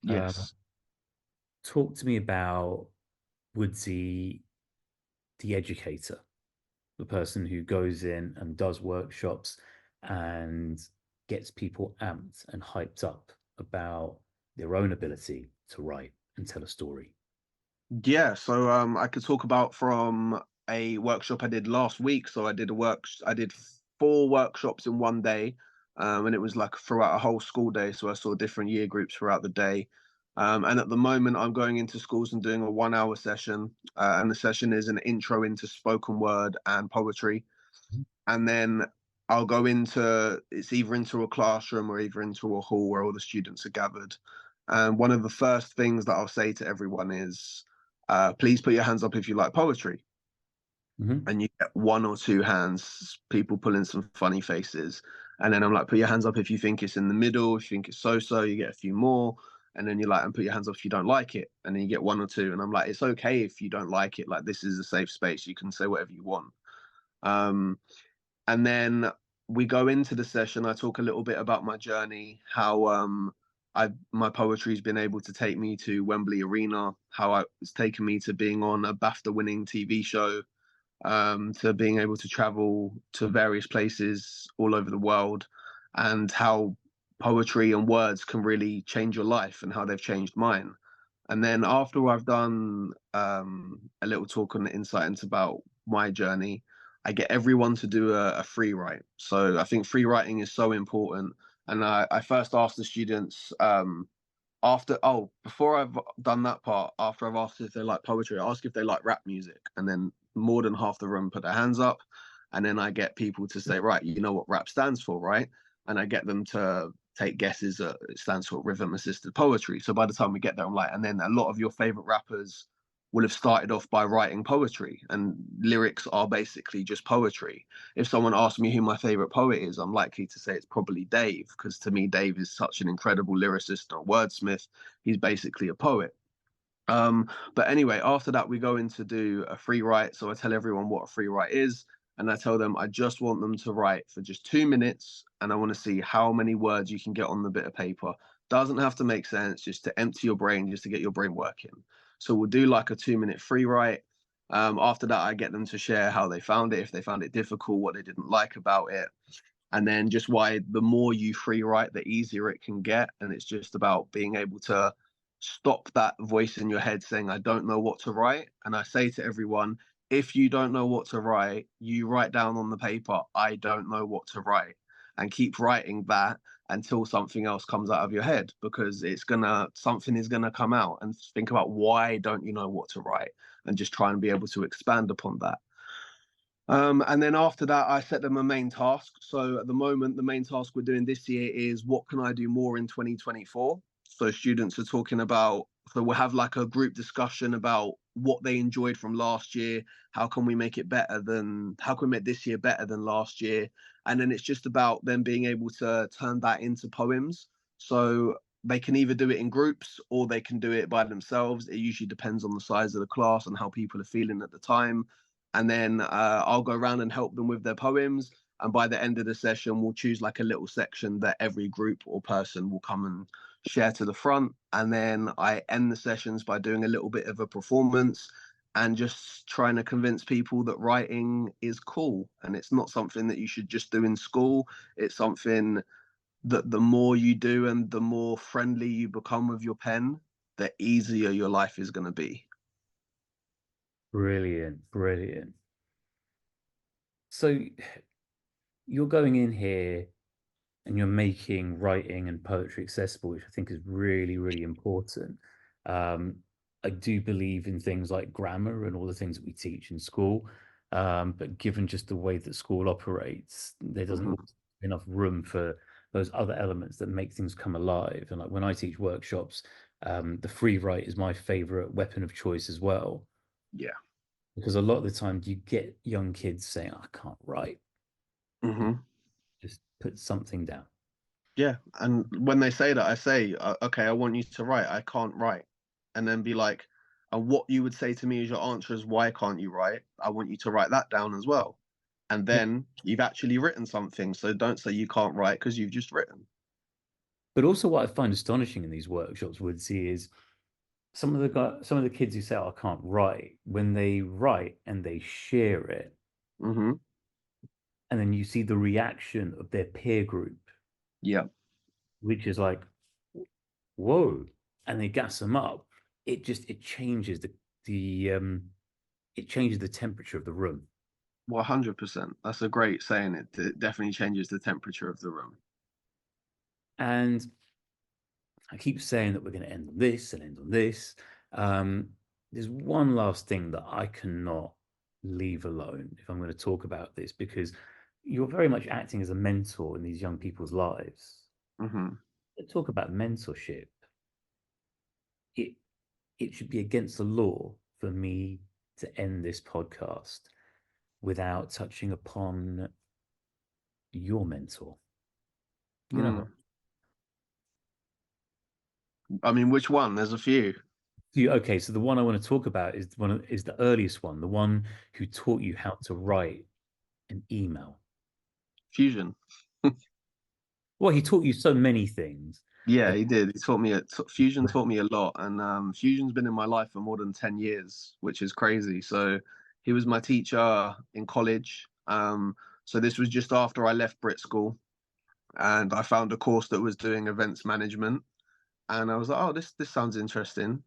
Um, Yes. talk to me about Woodzy, the educator, the person who goes in and does workshops and gets people amped and hyped up about their own ability to write and tell a story? Yeah, so I could talk about from a workshop I did last week. So I did 4 workshops in one day, and it was like throughout a whole school day. So I saw different year groups throughout the day. And at the moment, I'm going into schools and doing a 1 hour session, and the session is an intro into spoken word and poetry. And then I'll go into it's either into a classroom or either into a hall where all the students are gathered. And one of the first things that I'll say to everyone is, please put your hands up if you like poetry. Mm-hmm. And you get 1 or 2 hands, people pulling some funny faces. And then I'm like, put your hands up if you think it's in the middle, if you think it's so, you get a few more. And then you're like, and put your hands up if you don't like it. And then you get 1 or 2. And I'm like, it's okay if you don't like it. Like, this is a safe space. You can say whatever you want. Um, and then we go into the session. I talk a little bit about my journey, how I my poetry's been able to take me to Wembley Arena, how it's taken me to being on a BAFTA winning TV show, to being able to travel to various places all over the world, and how poetry and words can really change your life and how they've changed mine. And then after I've done a little talk on the insight into about my journey, I get everyone to do a free write. So I think free writing is so important. And I first asked the students, before I've done that part, after I've asked if they like poetry, I ask if they like rap music, and then more than half the room put their hands up. And then I get people to say, right, you know what rap stands for, right? And I get them to take guesses. It stands for rhythm assisted poetry. So by the time we get there, I'm like, and then a lot of your favorite rappers will have started off by writing poetry, and lyrics are basically just poetry. If someone asks me who my favorite poet is, I'm likely to say it's probably Dave, because to me, Dave is such an incredible lyricist or wordsmith. He's basically a poet. But anyway, after that, we go in to do a free write. So I tell everyone what a free write is, and I tell them I just want them to write for just 2 minutes, and I want to see how many words you can get on the bit of paper. Doesn't have to make sense, just to empty your brain, just to get your brain working. So we'll do like a 2 minute free write. After that, I get them to share how they found it, if they found it difficult, what they didn't like about it, and then just why the more you free write, the easier it can get. And it's just about being able to stop that voice in your head saying, I don't know what to write. And I say to everyone, if you don't know what to write, you write down on the paper, I don't know what to write, and keep writing that until something else comes out of your head, because something is gonna come out. And think about, why don't you know what to write, and just try and be able to expand upon that. And then after that, I set them a main task. So at the moment, the main task we're doing this year is, what can I do more in 2024? So students are talking about, so we'll have like a group discussion about what they enjoyed from last year. How can we make this year better than last year? And then it's just about them being able to turn that into poems. So they can either do it in groups or they can do it by themselves. It usually depends on the size of the class and how people are feeling at the time. And then I'll go around and help them with their poems. And by the end of the session, we'll choose like a little section that every group or person will come and share to the front. And then I end the sessions by doing a little bit of a performance and just trying to convince people that writing is cool and it's not something that you should just do in school. It's something that the more you do and the more friendly you become with your pen, the easier your life is going to be. Brilliant, brilliant. So you're going in here and you're making writing and poetry accessible, which I think is really, really important. Um, I do believe in things like grammar and all the things that we teach in school. But given just the way that school operates, there doesn't Mm-hmm. always enough room for those other elements that make things come alive. And like when I teach workshops, the free write is my favorite weapon of choice as well. Yeah. Because a lot of the time you get young kids saying, I can't write. Mm-hmm. Just put something down. Yeah, and when they say that, I say, okay, I want you to write. I can't write, and then be like, and what you would say to me as your answer is, why can't you write? I want you to write that down as well, and Yeah. then you've actually written something. So don't say you can't write because you've just written. But also what I find astonishing in these workshops, Woodzy, is some of the kids who say, oh, I can't write, when they write and they share it, Mm-hmm. and then you see the reaction of their peer group. Yeah. which is like, whoa, and they gas them up. It changes the it changes the temperature of the room. 100%. That's a great saying. It definitely changes the temperature of the room. And I keep saying that we're going to end on this and end on this. Um, there's one last thing that I cannot leave alone if I'm going to talk about this because you're very much acting as a mentor in these young people's lives. Hmm. Talk about mentorship. It it should be against the law for me to end this podcast without touching upon your mentor. You know, Mm. I mean, which one? There's a few. okay, so the one I want to talk about is is the earliest one, the one who taught you how to write an email. Fusion. Well, he taught you so many things. Yeah, Uh, he did. He taught me Fusion taught me a lot, and Fusion's been in my life for more than 10 years, which is crazy. So he was my teacher in college. So this was just after I left Brit school, and I found a course that was doing events management, and I was like, oh, this sounds interesting.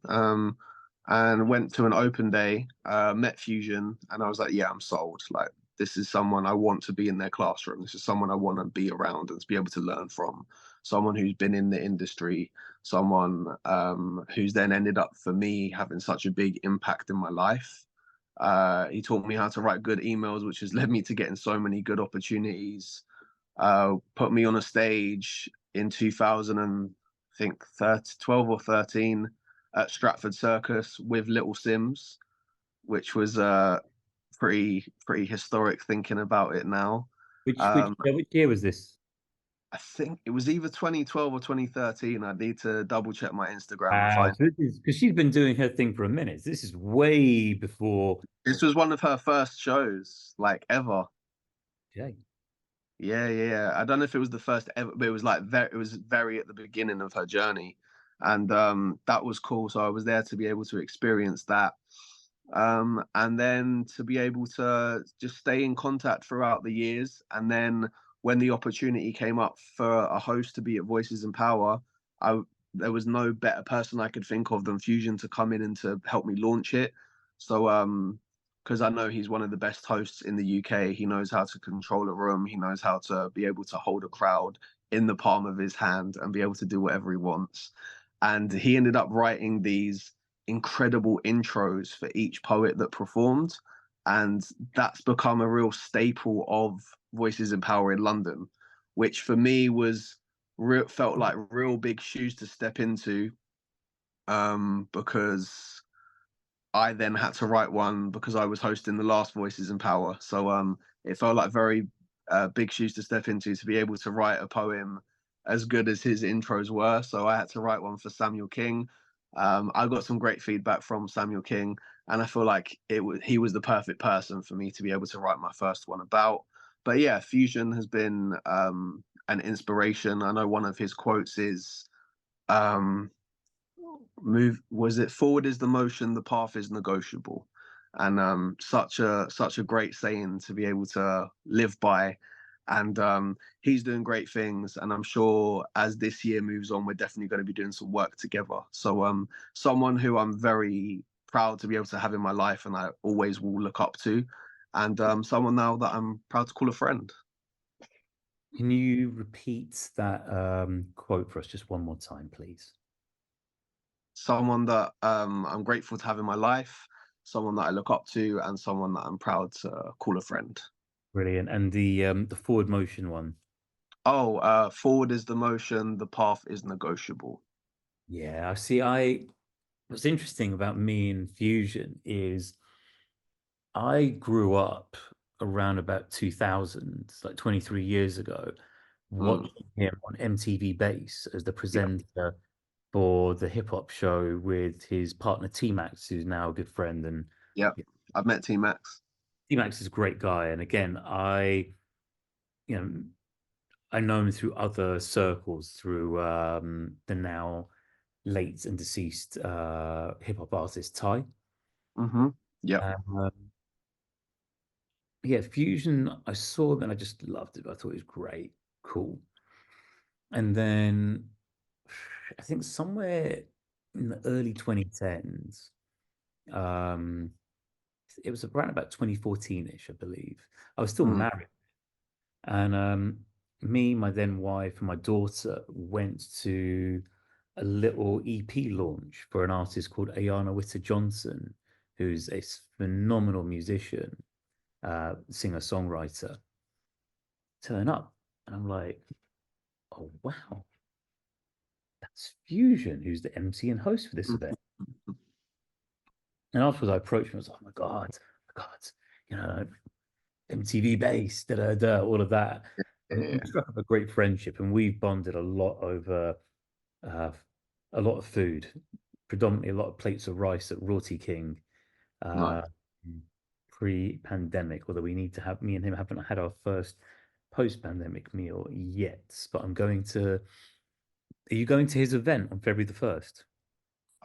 And went to an open day, met Fusion, and I was like, yeah, I'm sold. Like, this is someone I want to be in their classroom. This is someone I want to be around and to be able to learn from. Someone who's been in the industry, someone who's then ended up for me having such a big impact in my life. He taught me how to write good emails, which has led me to getting so many good opportunities. Put me on a stage in 2000 and I think 12 or 13 at Stratford Circus with Little Sims, which was pretty historic thinking about it now. Um, which year was this? I think it was either 2012 or 2013. I need to double check my Instagram and Wow, find. so this is because she's been doing her thing for a minute. This is way before This was one of her first shows, like ever. Jay. Yeah, yeah, yeah. I don't know if it was the first ever, but it was like it was very at the beginning of her journey, and that was cool. So I was there to be able to experience that, and then to be able to just stay in contact throughout the years. And then when the opportunity came up for a host to be at Voices in Power, I there was no better person I could think of than Fusion to come in and to help me launch it. So because I know he's one of the best hosts in the UK. He knows how to control a room. He knows how to be able to hold a crowd in the palm of his hand and be able to do whatever he wants. And he ended up writing these incredible intros for each poet that performed. And that's become a real staple of Voices in Power in London, which for me was felt like real big shoes to step into, because I then had to write one because I was hosting the last Voices in Power. So it felt like very big shoes to step into to be able to write a poem as good as his intros were. So I had to write one for Samuel King. I got some great feedback from Samuel King, and I feel like he was the perfect person for me to be able to write my first one about. But yeah, Fusion has been an inspiration. I know one of his quotes is um, move was it forward is the motion, the path is negotiable. And such a great saying to be able to live by. And he's doing great things, and I'm sure as this year moves on we're definitely going to be doing some work together. So someone who I'm very proud to be able to have in my life and I always will look up to, and someone now that I'm proud to call a friend. Can you repeat that quote for us just one more time, please? Someone that I'm grateful to have in my life, someone that I look up to, and someone that I'm proud to call a friend. Brilliant. And the forward motion one. Oh, forward is the motion, the path is negotiable. Yeah, I see. I What's interesting about me and Fusion is I grew up around about 2000, like 23 years ago, Mm, watching him on MTV Base as the yeah, presenter for the hip hop show with his partner T Max, who's now a good friend. And yeah. I've met T Max. T Max is a great guy. And again, you know, I know him through other circles, through the now late and deceased hip hop artist Ty. Mm-hmm. Yep. Um, yeah, Fusion, I saw him and I just loved it. I thought it was great, cool. And then I think somewhere in the early 2010s, um, it was around about 2014-ish, I believe. I was still Mm. married. And me, my then wife, and my daughter went to a little EP launch for an artist called Ayana Witter Johnson, who's a phenomenal musician, singer-songwriter. Turn up, and I'm like, oh wow, that's Fusion, who's the MC and host for this event. And afterwards, I approached him. I was like, oh my God, you know, MTV bass, da da da, all of that. And we Yeah, struck up a great friendship, and we've bonded a lot over uh, a lot of food, predominantly a lot of plates of rice at Rorty King, nice. uh, pre-pandemic. Although we need to have me and him haven't had our first post-pandemic meal yet. But I'm going to. Are you going to his event on February the 1st?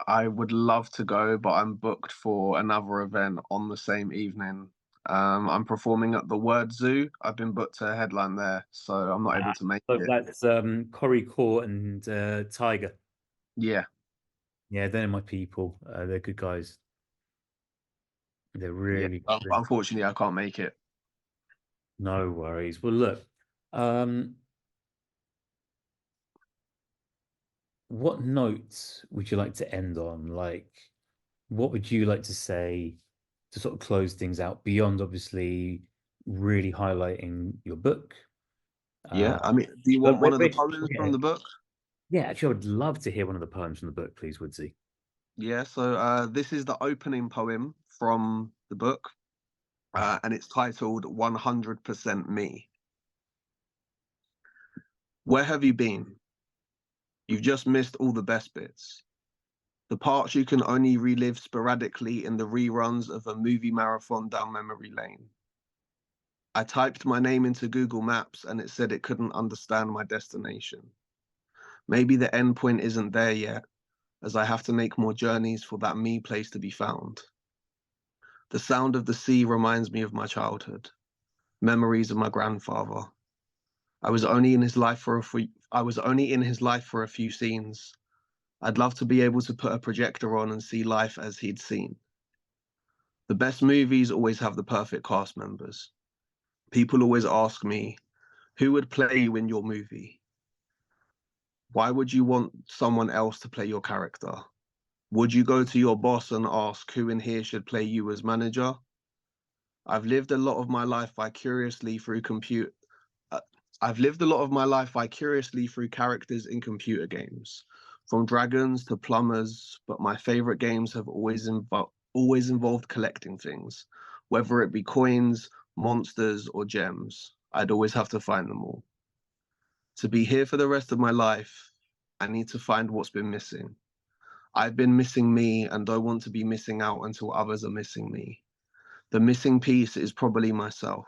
I would love to go, but I'm booked for another event on the same evening. I'm performing at the Word Zoo. I've been booked to headline there, so I'm not able to make So it. that's Corey Court and Tiger. Yeah, Yeah, they're my people. They're good guys. They're yeah. really, really Unfortunately, I can't make it. no worries. Well, look, um, what notes would you like to end on? Like, what would you like to say to sort of close things out beyond obviously really highlighting your book? Yeah, Uh, I mean, do you but want one of the poems yeah, from the book? yeah, actually, I would love to hear one of the poems from the book, please, Woodsy. Yeah, so this is the opening poem from the book, and it's titled 100% Me. Where have you been? You've just missed all the best bits. The parts you can only relive sporadically in the reruns of a movie marathon down memory lane. I typed my name into Google Maps and it said it couldn't understand my destination. Maybe the end point isn't there yet, as I have to make more journeys for that me place to be found. The sound of the sea reminds me of my childhood, memories of my grandfather. I was only in his life for a few scenes. I'd love to be able to put a projector on and see life as he'd seen. The best movies always have the perfect cast members. People always ask me, who would play you in your movie? Why would you want someone else to play your character? Would you go to your boss and ask who in here should play you as manager? I've lived a lot of my life vicariously through compute. uh, I've lived a lot of my life vicariously through characters in computer games, from dragons to plumbers. But my favorite games have always involved collecting things, whether it be coins, monsters, or gems. I'd always have to find them all. To be here for the rest of my life, I need to find what's been missing. I've been missing me and don't want to be missing out until others are missing me. The missing piece is probably myself.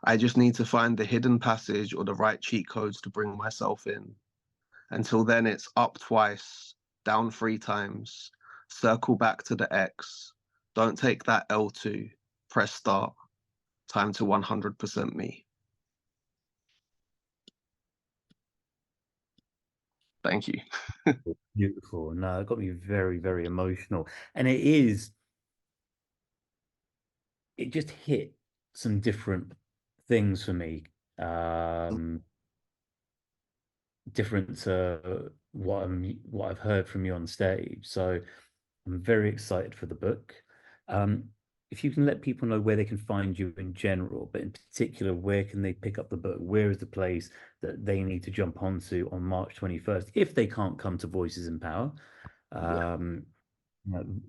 I just need to find the hidden passage or the right cheat codes to bring myself in. Until then, it's up twice, down three times, circle back to the X. Don't take that L2. Press start. Time to 100% me. Thank you. Beautiful. No, it got me very, very emotional. And it just hit some different things for me. Um, Different to what I've heard from you on stage. So I'm very excited for the book. Um, if you can let people know where they can find you in general, but in particular, where can they pick up the book? Where is the place that they need to jump onto on March 21st if they can't come to Voices in Power? Yeah. Um,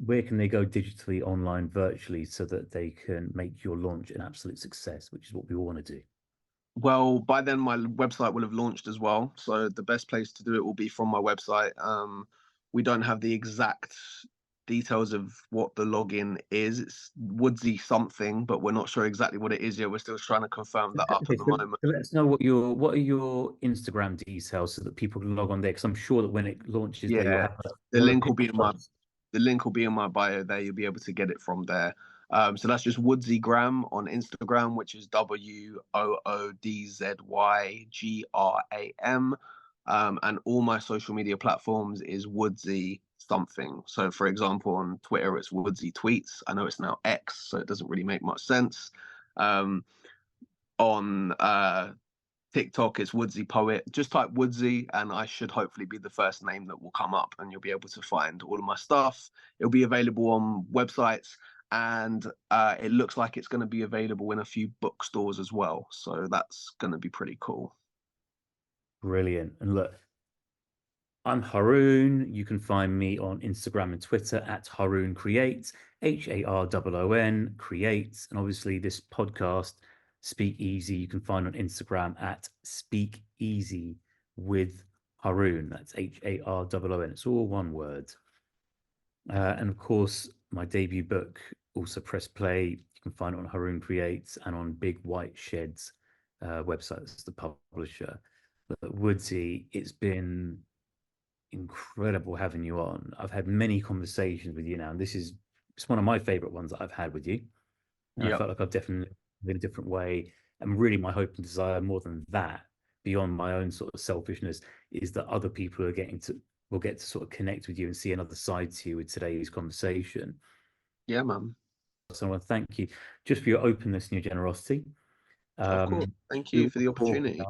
where can they go digitally, online, virtually, so that they can make your launch an absolute success, which is what we all want to do. Well, by then my website will have launched as well. So the best place to do it will be from my website. We don't have the exact details of what the login is. It's Woodzy something, but we're not sure exactly what it is yet. We're still trying to confirm that up Okay, at the so moment. let us know what are your Instagram details so that people can log on there. Because I'm sure that when it launches there, Yeah, the you'll have a link will pinned be in my post. the link will be in my bio there. You'll be able to get it from there. So that's just Woodzy Gram on Instagram, which is WOODZYGRAM. And all my social media platforms is Woodzy something. So, for example, on Twitter, it's Woodzy Tweets. I know it's now X, so it doesn't really make much sense. Um, on TikTok, it's Woodzy Poet. Just type Woodzy, and I should hopefully be the first name that will come up, and you'll be able to find all of my stuff. It'll be available on websites, and it looks like it's going to be available in a few bookstores as well. So that's going to be pretty cool. Brilliant. And look, I'm Haroon. You can find me on Instagram and Twitter at Haroon Create, HAROON Create. And obviously, this podcast, Speak Easy, you can find on Instagram at Speak Easy with Haroon. That's HAROON. It's all one word. And of course, my debut book, also Press Play, you can find it on Haroon Creates and on Big White Shed's website. That's the publisher. But Woodzy, it's been incredible having you on. I've had many conversations with you now, and this is it's one of my favorite ones that I've had with you. And I Yep. felt like I've definitely in a different way. And really, my hope and desire more than that, beyond my own sort of selfishness, is that other people are getting to will get to sort of connect with you and see another side to you with today's conversation. Yeah, man. So I want to thank you just for your openness and your generosity. Of course. Thank you You for the will opportunity.